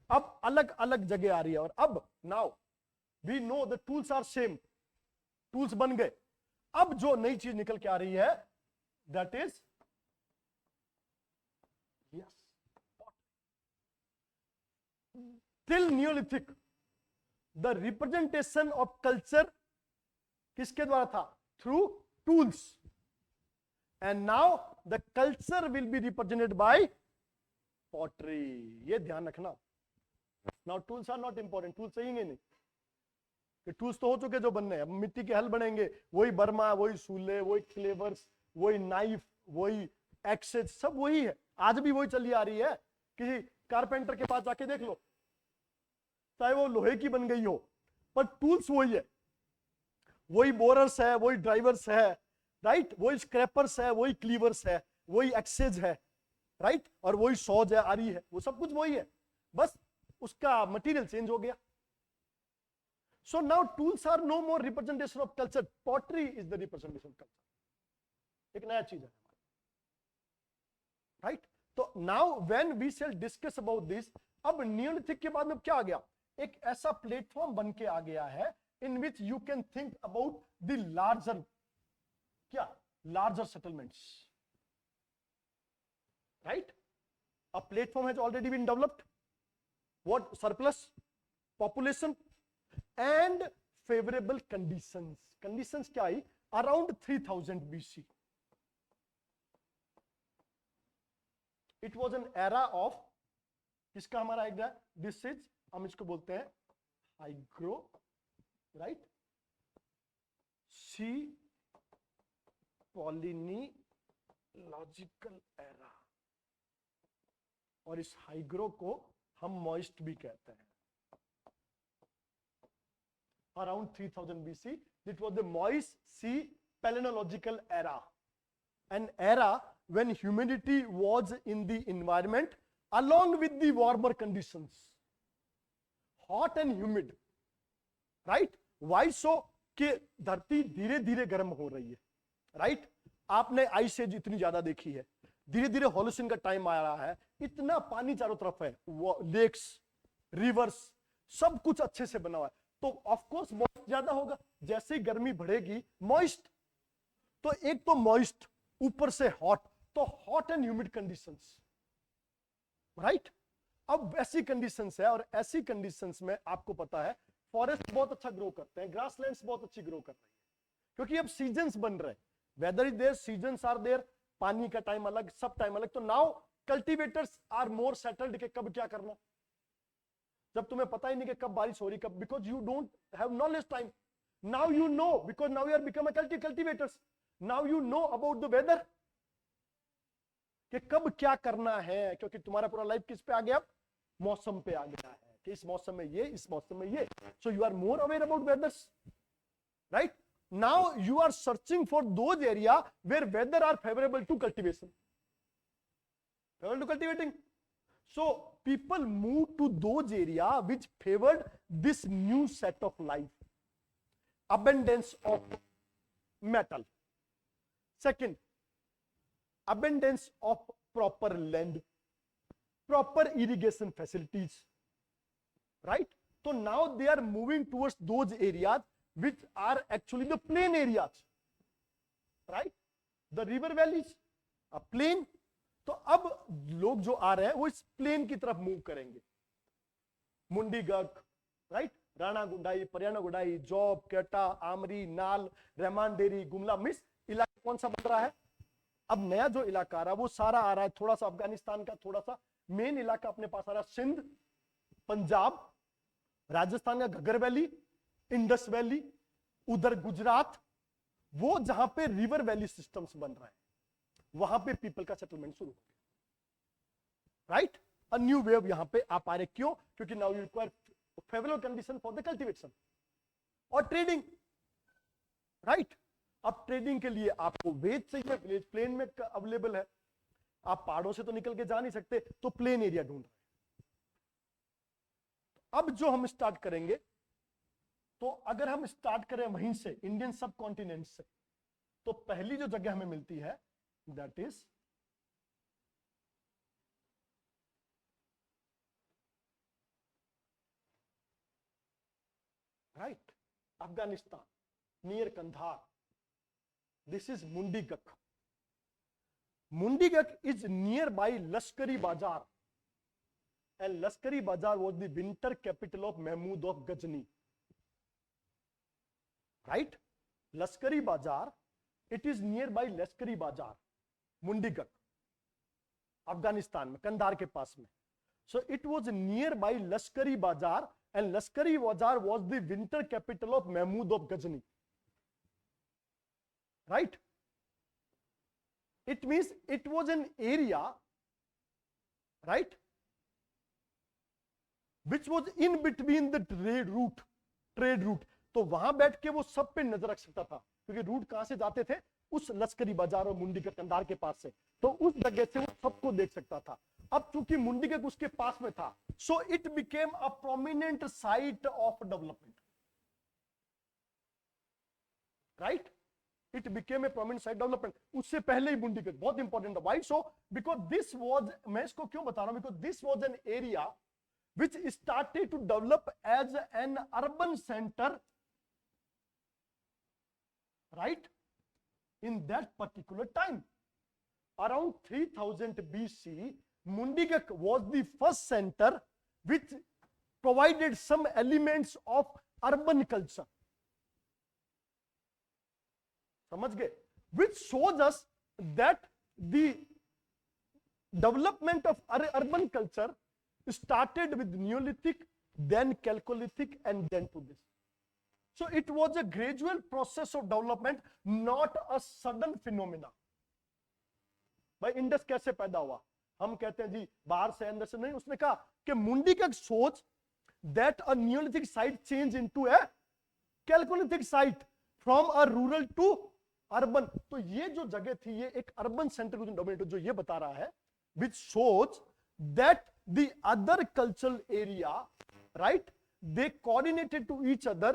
अब अलग अलग जगह आ रही है, और अब now we know the tools are same, tools बन गए। अब जो नई चीज निकल के आ रही है, that is yes till neolithic the representation of culture किसके द्वारा था? Through tools. And now the culture will be represented by pottery. ये ध्यान रखना। Now tools are not important, tools चाहिए नहीं कि टूल्स तो हो चुके जो बनने हैं। मिट्टी के हल बनेंगे, वही बर्मा, वही सूले, वही क्लेवर्स, वही नाइफ, वही एक्सेज, सब वही है। आज भी वही चली आ रही है। किसी कारपेंटर के पास जाके देख लो, चाहे वो लोहे की बन गई हो, पर टूल्स वही है। वही बोरर्स है, वही ड्राइवर्स है, राइट? वही स्क्रैपर्स है, वही क्लीवर्स है, वही एक्सेज है, राइट? और वही सॉज है, आरी है, वो सब कुछ वही है, बस उसका मटेरियल चेंज हो गया। So now tools are no more representation of culture. Pottery is the representation of culture. एक नया चीज है, राइट? तो now when we shall discuss about this, अब न्यूलिथिक के बाद में क्या आ गया? एक ऐसा प्लेटफॉर्म बन के आ गया है in which you can think about the larger, क्या? Larger settlements, right? A platform has already been developed. What? Surplus population and favorable conditions. Conditions क्या आई? Around 3000 BC. It was an era of, किसका हमारा आएगा? This is, हम इसको बोलते हैं हाइग्रो, राइट? सी पॉलिनिलॉजिकल एरा, और इस हाइग्रो को हम मॉइस्ट भी कहते हैं। Around 3000 BC, it was the moist sea palynological era, an era when humidity was in the environment along with the warmer conditions, hot and humid, right? Why so? कि धरती धीरे धीरे गर्म हो रही है, राइट? आपने आइस एज इतनी ज्यादा देखी है, धीरे धीरे होलोसिन का टाइम आ रहा है, इतना पानी चारों तरफ है, लेक्स, रिवर्स, सब कुछ अच्छे से बना हुआ है, तो ऑफ कोर्स मॉइस्ट ज्यादा होगा। जैसे ही गर्मी बढ़ेगी, मॉइस्ट, तो एक तो मॉइस्ट, ऊपर से हॉट, तो hot and humid conditions, right? अब ऐसी कंडीशंस है, और ऐसी कंडीशंस में आपको पता है फॉरेस्ट बहुत अच्छा ग्रो करते हैं, ग्रासलैंड्स बहुत अच्छी ग्रो कर रही है, क्योंकि अब सीजन्स बन रहे हैं, weather is there, seasons are there, पानी का टाइम अलग, सब टाइम अलग। तो now cultivators are more settled कि कब क्या करना। जब तुम्हें पता ही नहीं कि कब बारिश हो रही, कब, because you don't have knowledge time. Now you know, because now you are become a cultivators, now you know about the weather, कि कब क्या करना है, क्योंकि तुम्हारा पूरा लाइफ किस पे आ गया? मौसम पे आ गया है, कि इस मौसम में ये, इस मौसम में ये। So you are more aware about weathers, right? Now you are searching for those area where weather are favourable to cultivation, favourable to cultivating. So people moved to those areas which favored this new set of life. Abundance of metal. Second, abundance of proper land, proper irrigation facilities, right? So now they are moving towards those areas which are actually the plain areas, right? The river valleys, a plain. तो अब लोग जो आ रहे हैं वो इस प्लेन की तरफ मूव करेंगे। मुंडीगढ़, राइट? राणा गुंडाई, परियाना गुंडाई, जॉब, केटा, आमरी, नाल, रहमान डेरी, गुमला, मिस इलाका कौन सा बन रहा है? अब नया जो इलाका आ रहा है वो सारा आ रहा है, थोड़ा सा अफगानिस्तान का, थोड़ा सा मेन इलाका अपने पास आ रहा सिंध, पंजाब, राजस्थान का घग्गर वैली, इंडस वैली, उधर गुजरात, वो जहां पे रिवर वैली सिस्टम्स बन रहे हैं, वहां पे पीपल का सेटलमेंट शुरू हो गया, राइट। अ न्यू वेव यहां पे आ पा रहे, क्यों? क्योंकि now you require favourable condition for the cultivation और ट्रेडिंग, राइट। अब ट्रेडिंग के लिए आपको वेज चाहिए, विलेज प्लेन में अवेलेबल है, आप पहाड़ों से तो निकल के जा नहीं सकते, तो प्लेन एरिया ढूंढ रहे हैं। अब जो हम स्टार्ट करेंगे, तो अगर हम स्टार्ट करें वहीं से इंडियन सब कॉन्टिनेंट से, तो पहली जो जगह हमें मिलती है that is right Afghanistan, near Kandahar. This is Mundigak. Mundigak is nearby Lashkari Bazar, and Lashkari Bazar was the winter capital of Mahmud of Ghazni. Right? Lashkari Bazar, it is nearby Lashkari Bazar, Mundigak, Afghanistan में, कंधार के पास में. So it was nearby Lashkari Bazar, and Lashkari Bazar was the winter capital of Mahmud of Ghazni. Right? It means it was an area, right, which was in between the trade route. तो वहां बैठ के वो सब पे नजर रख सकता था, क्योंकि रूट कहां से जाते थे, उस लश्करी बाजार और मुंडीगक कंधार के पास से, तो उस जगह से वो सबको देख सकता था. अब चूंकि मुंडीगक उसके पास में था, so it became a prominent site of development, right. It became a prominent site development. उससे पहले ही मुंडीगक बहुत इंपॉर्टेंट है. Why so? Because this was, मैं इसको क्यों बता रहा हूं, because this was an area which started to develop as an urban center, right, in that particular time. Around 3000 BC, Mundigak was the first center which provided some elements of urban culture. समझ गए? Which shows us that the development of urban culture started with Neolithic, then Chalcolithic, and then to this. So it was a gradual process of development, not a sudden phenomena. भाई इंडस कैसे पैदा हुआ? हम कहते हैं जी बाहर से अंदर से नहीं. उसने कहा कि मुंडीगक सोच that a Neolithic site changed into a Chalcolithic site from a rural to urban. तो ये जो जगह थी, ये एक अर्बन सेंटर को डोमिनेट, जो ये बता रहा है, which shows that the other cultural area, right, they coordinated to each other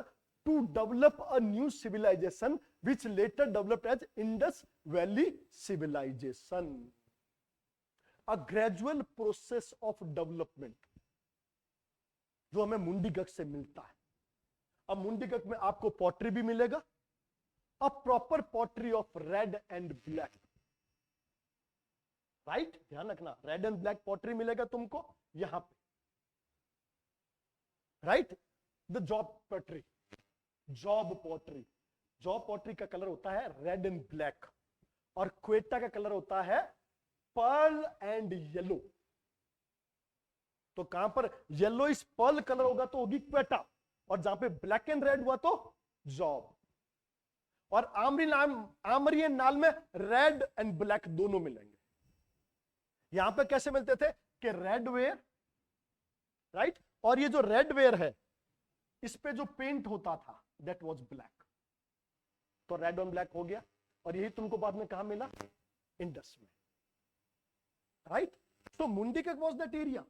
to develop a new civilization which later developed as Indus Valley civilization. A gradual process of development जो हमें मुंडीगक से मिलता है. अब मुंडीगक में आपको पॉटरी भी मिलेगा, a proper pottery of red and black, right? ध्यान रखना, रेड एंड ब्लैक पॉटरी मिलेगा तुमको यहां पे, right. The job pottery, job pottery का कलर होता है रेड एंड ब्लैक, और क्वेटा का कलर होता है पर्ल एंड येलो. तो कहां पर येलो इस पर्ल कलर होगा तो होगी क्वेटा, और जहां पे ब्लैक एंड रेड हुआ तो जॉब. और आमरी एंड नाल में रेड एंड ब्लैक दोनों मिलेंगे. यहां पे कैसे मिलते थे कि रेड वेयर, राइट, और ये जो रेड वेयर है इस पे जो पेंट होता था दैट वाज ब्लैक. तो रेड ऑन ब्लैक हो गया, और यही तुमको बाद में कहां मिला, इंडस में, राइट. तो मुंडीगक वाज दैट एरिया.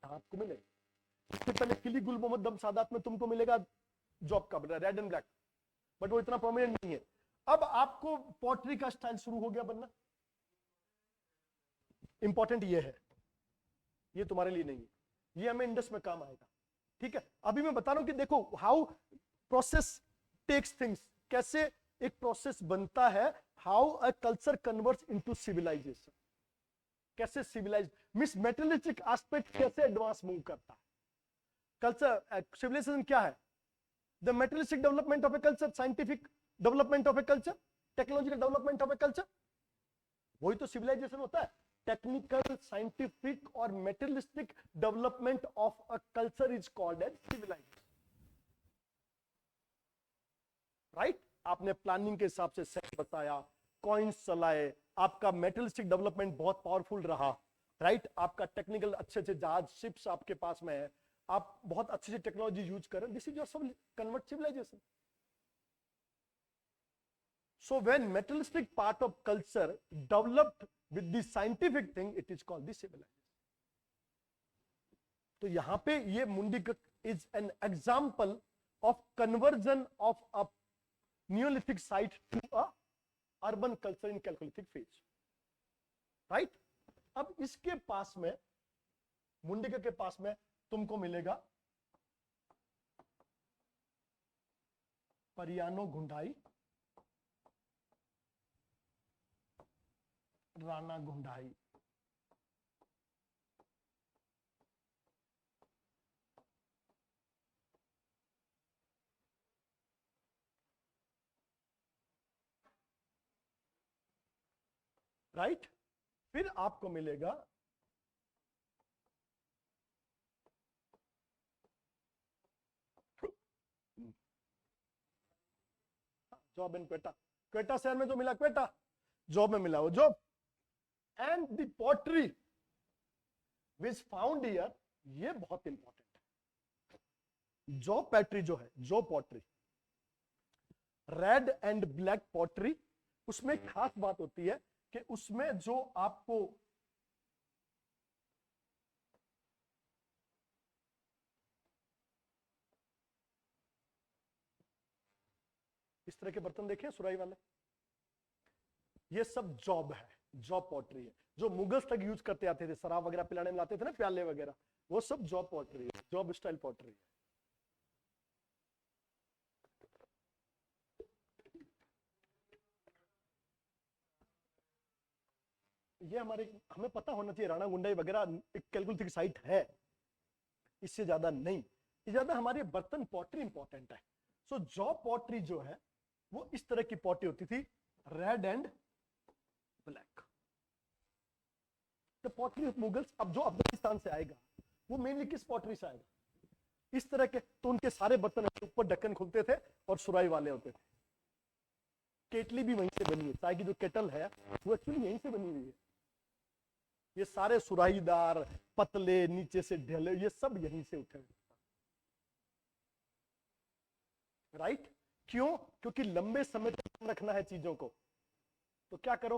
आपको मिलेगा इससे पहले किली गुल मोहम्मद दम सादात में तुमको मिलेगा जॉब का रेड एंड ब्लैक, बट वो इतना प्रोमिनेंट नहीं है. अब आपको पॉटरी का स्टाइल शुरू हो गया बनना. इंपॉर्टेंट ये है, ये तुम्हारे लिए नहीं है, ये हमें इंडस में काम आएगा. ठीक है, अभी मैं बता रहा हूं कि देखो हाउ प्रोसेस टेक्स थिंग्स, कैसे एक प्रोसेस बनता है, how a culture converts into civilisation, कैसे सिविलाइज मींस मेटेरियलिस्टिक एस्पेक्ट कैसे एडवांस मूव करता है. कल्चर सिविलाइजेशन क्या है? The materialistic development of a culture, scientific development of a culture, technological development of a culture. वही तो सिविलाइजेशन होता है, टेक्निकल, साइंटिफिक और materialistic development of a culture is called as civilisation, right. आपने प्लानिंग के हिसाब से सेट बताया, कॉइन्स चलाए, आपका मेटेरियलिस्टिक डेवलपमेंट बहुत पावरफुल रहा, राइट। आपका टेक्निकल अच्छे से जहाज, शिप्स आपके पास में है, आप बहुत अच्छी सी टेक्नोलॉजी यूज करें, this is your convert civilisation. So when materialistic part of culture developed with the scientific thing, it is called the civilization. तो यहां पे ये मुंडिका is an example of conversion of a Neolithic site to a urban culture in Chalcolithic phase, right? अब इसके पास में, मुंडिका के पास में तुमको मिलेगा परियानो गुंडाई, राणा गुंडाई, राइट। फिर आपको मिलेगा जॉब इन क्वेटा, क्वेटा शहर में जो मिला क्वेटा, जॉब में मिला वो job. And the pottery which found here, ये बहुत इंपॉर्टेंट है। जो पैट्री जो है, जो pottery, red and black pottery, उसमें खास बात होती है कि उसमें जो आपको इस तरह के बर्तन देखे सुराही वाले, ये सब जॉब है, जॉब पॉटरी है, जो मुगल्स तक यूज करते आते थे, शराब वगैरह पिलाने में लाते थे ना, प्याले वगैरह, वो सब जॉब पॉटरी है, जॉब स्टाइल पॉटरी है। ये हमें पता होना चाहिए, राणा गुंडाई वगैरह एक कैलकुलेटिव साइट है, इससे ज्यादा नहीं, इससे ज्यादा हमारे बर्तन पॉटरी इंपॉर्टेंट है। सो जॉब पॉटरी जो है वो इस तरह की पॉटरी होती थी, red and black. The pottery of Mughals, अब जो अफगानिस्तान से आएगा वो मेनली किस पॉटरी से आएगा, इस तरह के, तो उनके सारे बर्तन ऊपर ढक्कन खुलते थे और सुराही वाले होते थे। केटली भी वहीं से बनी है, चाय की जो केटल है वो एक्चुअली यहीं से बनी हुई है। ये सारे सुराहीदार, पतले, नीचे से ढले, ये सब यहीं से उठे हुए, राइट। क्यों? क्योंकि लंबे समय तक रखना है चीजों को, तो क्या करो,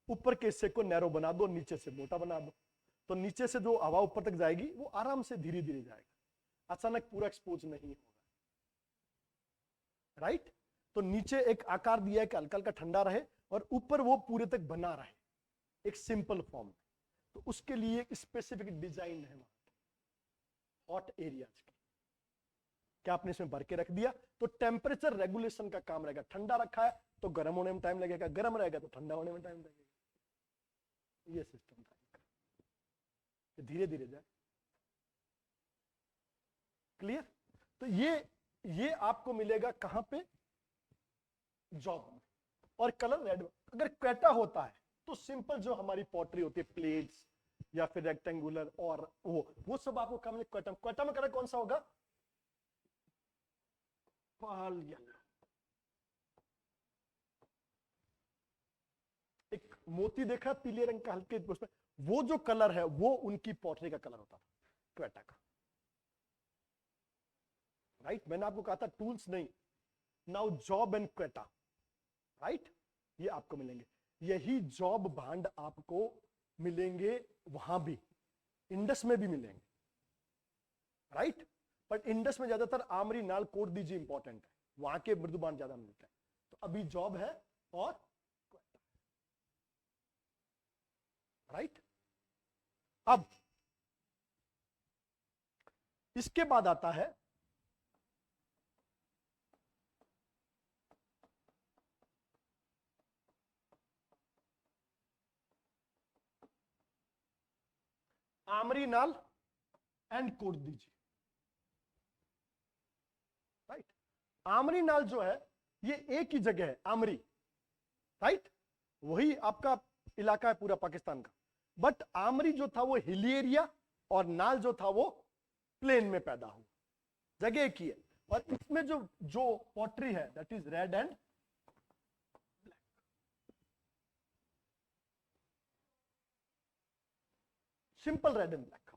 ऊपर के हिस्से को नैरो बना दो, नीचे से मोटा बना दो, तो नीचे से जो हवा ऊपर तक जाएगी वो आराम से धीरे धीरे जाएगा, अचानक पूरा एक्सपोज नहीं होगा, राइट। तो नीचे एक आकार दिया है कि हल्का हल्का ठंडा रहे और ऊपर वो पूरे तक बना रहे, एक सिंपल फॉर्म। तो उसके लिए एक स्पेसिफिक डिजाइन है हॉट एरियाज की। क्या आपने इसमें भर के रख दिया तो टेम्परेचर रेगुलेशन का काम रहेगा, ठंडा रखा है तो गर्म होने में टाइम लगेगा, गर्म रहेगा तो ठंडा होने में टाइम लगेगा, ये सिस्टम था, धीरे धीरे जाए। क्लियर? तो ये आपको मिलेगा कहां पे, जॉब में। और कलर रेड, अगर क्वेटा होता है तो सिंपल जो हमारी पॉटरी होती है, प्लेट्स या फिर रेक्टेंगुलर, और वो सब आपको कम क्वेटा, क्वेटा में कलर कौन सा होगा, पर्ल येलो। एक मोती देखा पीले रंग का हल्के उसमें, वो जो कलर है वो उनकी पॉटरी का कलर होता था, क्वेटा का, राइट। मैंने आपको कहा था टूल्स नहीं, now job and Quetta, right, ये आपको मिलेंगे। यही जॉब भांड आपको मिलेंगे वहां भी, इंडस में भी मिलेंगे, राइट। बट इंडस में ज्यादातर आमरी, नाल, कोट दीजिए इंपॉर्टेंट है, वहां के मृदुबान ज्यादा मिलते हैं। तो अभी जॉब है और क्वेटा, राइट। अब इसके बाद आता है आमरी, नाल एंड कोट दीजिए, राइट। आमरी नाल जो है ये एक ही जगह है, आमरी, राइट, वही आपका इलाका है पूरा पाकिस्तान का, बट आमरी जो था वो हिली एरिया और नाल जो था वो प्लेन में पैदा हुआ, जगह एक ही है। और इसमें जो जो पॉटरी है that is red and black. Simple red and black.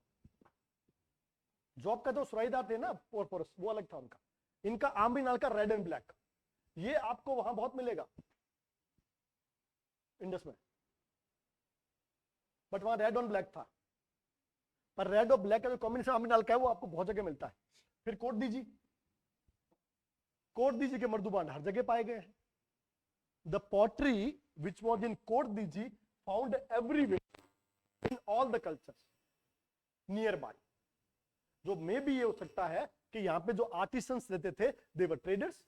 Job का तो सुराईदार थे ना पोरस, वो अलग था उनका। इनका आमरी नाल का रेड एंड ब्लैक, ये आपको वहां बहुत मिलेगा इंडस में, बट वहां रेड और ब्लैक था। पर रेड और ब्लैक का जो कॉम्बिनेशन आमरी नाल का है वो आपको बहुत जगह मिलता है। फिर कोट दीजिए, कोट दीजिए के मर्दुबान हर जगह पाए गए हैं। The pottery which was in Kot Diji found everywhere in all the cultures near by. जो मे भी ये हो सकता है कि यहां पे जो आर्टिसंस रहते थे दे वर ट्रेडर्स,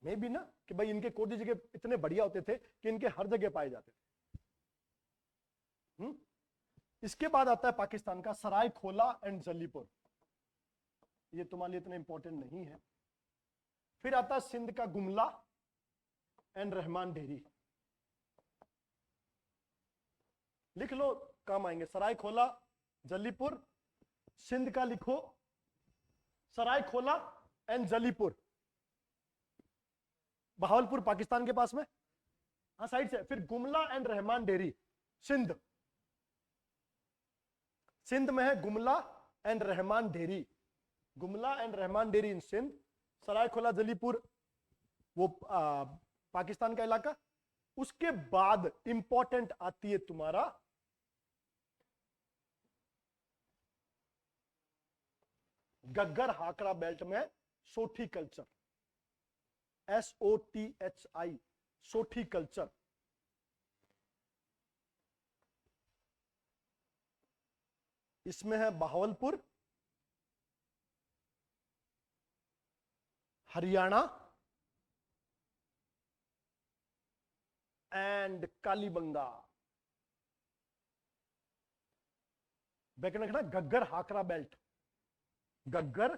मे भी ना कि भाई इनके कोट दीजिए के इतने बढ़िया होते थे कि इनके हर जगह पाए जाते थे। इसके बाद आता है पाकिस्तान का सराय खोला एंड जलीपुर, ये तुम्हारे लिए इतना इंपॉर्टेंट नहीं है। फिर आता है सिंध का गुमला एंड रहमान डेरी, लिख लो काम आएंगे। सराय खोला जलीपुर, सिंध का लिखो सराय खोला एंड जलीपुर, बहावलपुर पाकिस्तान के पास में, हाँ साइड से। फिर गुमला एंड रहमान डेरी सिंध, सिंध में है Gumla and Rehman Dheri, Gumla and Rehman Dheri in Sindh. Sarai Khola Jalilpur वो पाकिस्तान का इलाका। उसके बाद इंपॉर्टेंट आती है तुम्हारा गग्गर हाकड़ा बेल्ट में सोठी कल्चर, SOTHI, सोठी कल्चर। इसमें है बहावलपुर, हरियाणा एंड कालीबंगा। बैकन रखना गग्गर हाकरा बेल्ट, गग्गर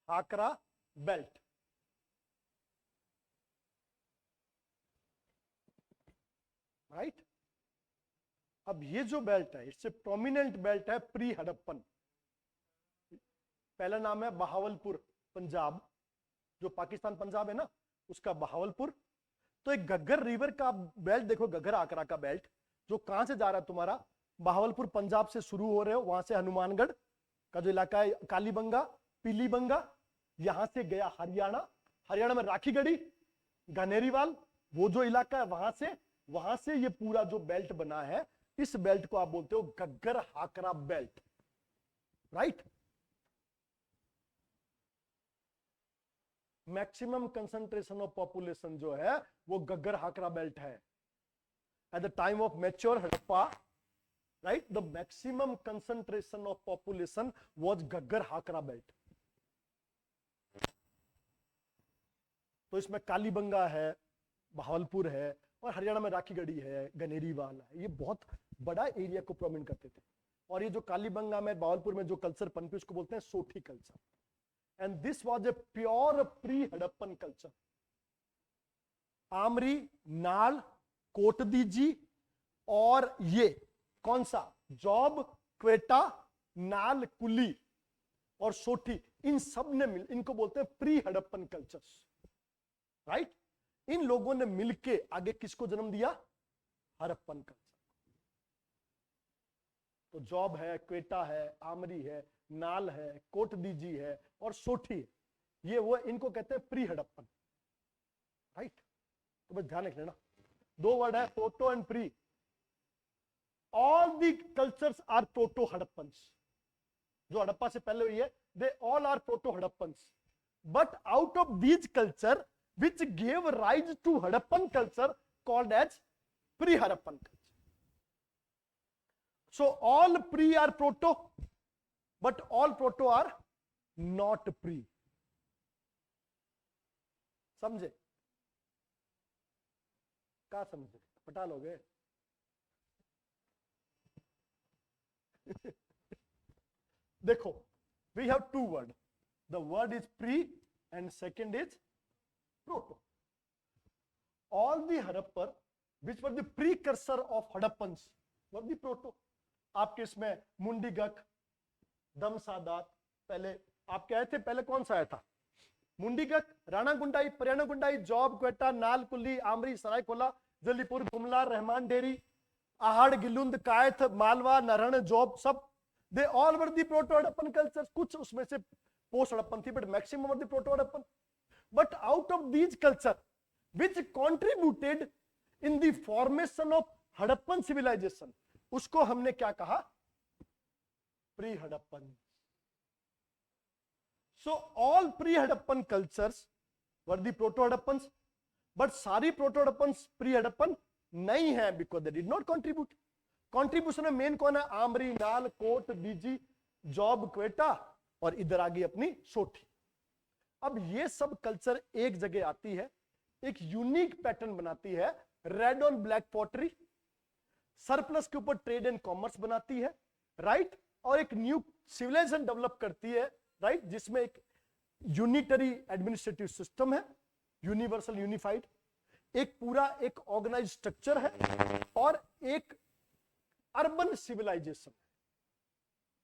हाकरा बेल्ट। राइट, अब ये जो बेल्ट है इससे प्रोमिनेंट बेल्ट है प्री हड़प्पन। पहला नाम है बहावलपुर पंजाब, जो पाकिस्तान पंजाब है ना उसका बहावलपुर। तो एक गग्गर रिवर का बेल्ट देखो, गग्गर आकरा का बेल्ट जो कहां से जा रहा है तुम्हारा, बहावलपुर पंजाब से शुरू हो रहे हो, वहां से हनुमानगढ़ का जो इलाका है कालीबंगा पीलीबंगा, यहां से गया हरियाणा, हरियाणा में राखीगढ़ी गनेरीवाल वो जो इलाका है वहां से ये पूरा जो बेल्ट बना है, इस बेल्ट को आप बोलते हो Ghaggar Hakra belt. Right, maximum concentration of population जो है वो गग्गर हाकरा बेल्ट है। At the time of mature Harappa, right, the maximum concentration of population was Ghaggar Hakra belt. तो इसमें कालीबंगा है, बहावलपुर है, और हरियाणा में राखीगढ़ी है, गनेरीवाल है, ये बहुत बड़ा एरिया को प्रोमिनेंट करते थे। और ये जो कालीबंगा में बहावलपुर में जो कल्चर पनपी उसको बोलते हैं Sothi culture. And this was a pure pre-Hadappan culture. Amri, Nal, Kot Diji और ये कौन सा जॉब, क्वेटा, नाल, कुली और सोठी, इन सब ने मिल, इनको बोलते हैं प्री हड़प्पन कल्चर्स। राइट, इन लोगों ने मिलके आगे किसको जन्म दिया, हड़प्पन कल्चर। तो जॉब है, क्वेटा है, आमरी है, नाल है, कोटदीजी है और सोठी है, ये वो इनको कहते हैं प्री हड़प्पन। राइट, तो बस ध्यान रख लेना, दो वर्ड है proto and pre. All the cultures are proto Harappans, जो हड़प्पा से पहले हुई है they all are proto Harappans, but out of these culture which gave rise to Harappan culture called as pre Harappan culture. So all pre are proto, but all proto are not pre. समझे? क्या समझे? पटा लोगे? देखो, we have two words. The word is pre and second is proto. all the Harappan which were the precursor of Hadappans were the proto. आपके इसमें मुंडीगक, दमसादात, पहले आप कहे थे, पहले कौन सा आया था? मुंडीगक, राणा गुंडाई, परियाना गुंडाई, जॉब, क्वेटा, नाल, कुल्ली, आमरी, सरायकोला, जलीपुर, गुमला, रहमान डेरी, आहड़, गिलुंद, कायथ, मालवा, नरहण, जॉब, सब they all were the proto Harappan culture. कुछ उसमें से पोस्ट हड़प्पन थी, but maximum were the proto Harappan. But out of these culture which contributed in the formation of Harappan civilisation, उसको हमने क्या कहा? Pre Harappan. So all pre-Harappan cultures were the proto-Hadappans, but सारी proto-Hadappans pre-Harappan नहीं है because they did not contribute. Contribution में मेन कौन है? आमरी, नाल, कोट, बीजी, जॉब, क्वेटा और इधर आ गई अपनी सोठी. अब ये सब कल्चर एक जगह आती है, एक यूनिक पैटर्न बनाती है, red on black pottery, surplus के ऊपर ट्रेड एंड कॉमर्स बनाती है, राइट, और एक न्यू सिविलाइजेशन डेवलप करती है, राइट, जिसमें एक यूनिटरी एडमिनिस्ट्रेटिव सिस्टम है, यूनिवर्सल यूनिफाइड, एक पूरा एक ऑर्गेनाइज स्ट्रक्चर है और एक अर्बन सिविलाइजेशन,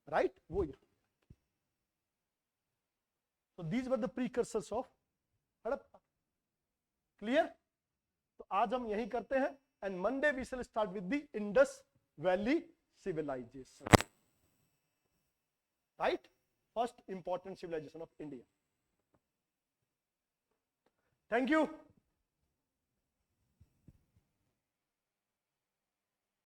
राइट, वो ये. So these were the precursors of Harappa. Clear? तो आज हम यही करते हैं, and Monday we shall start with the Indus valley civilisation, right, first important civilization of India. Thank you.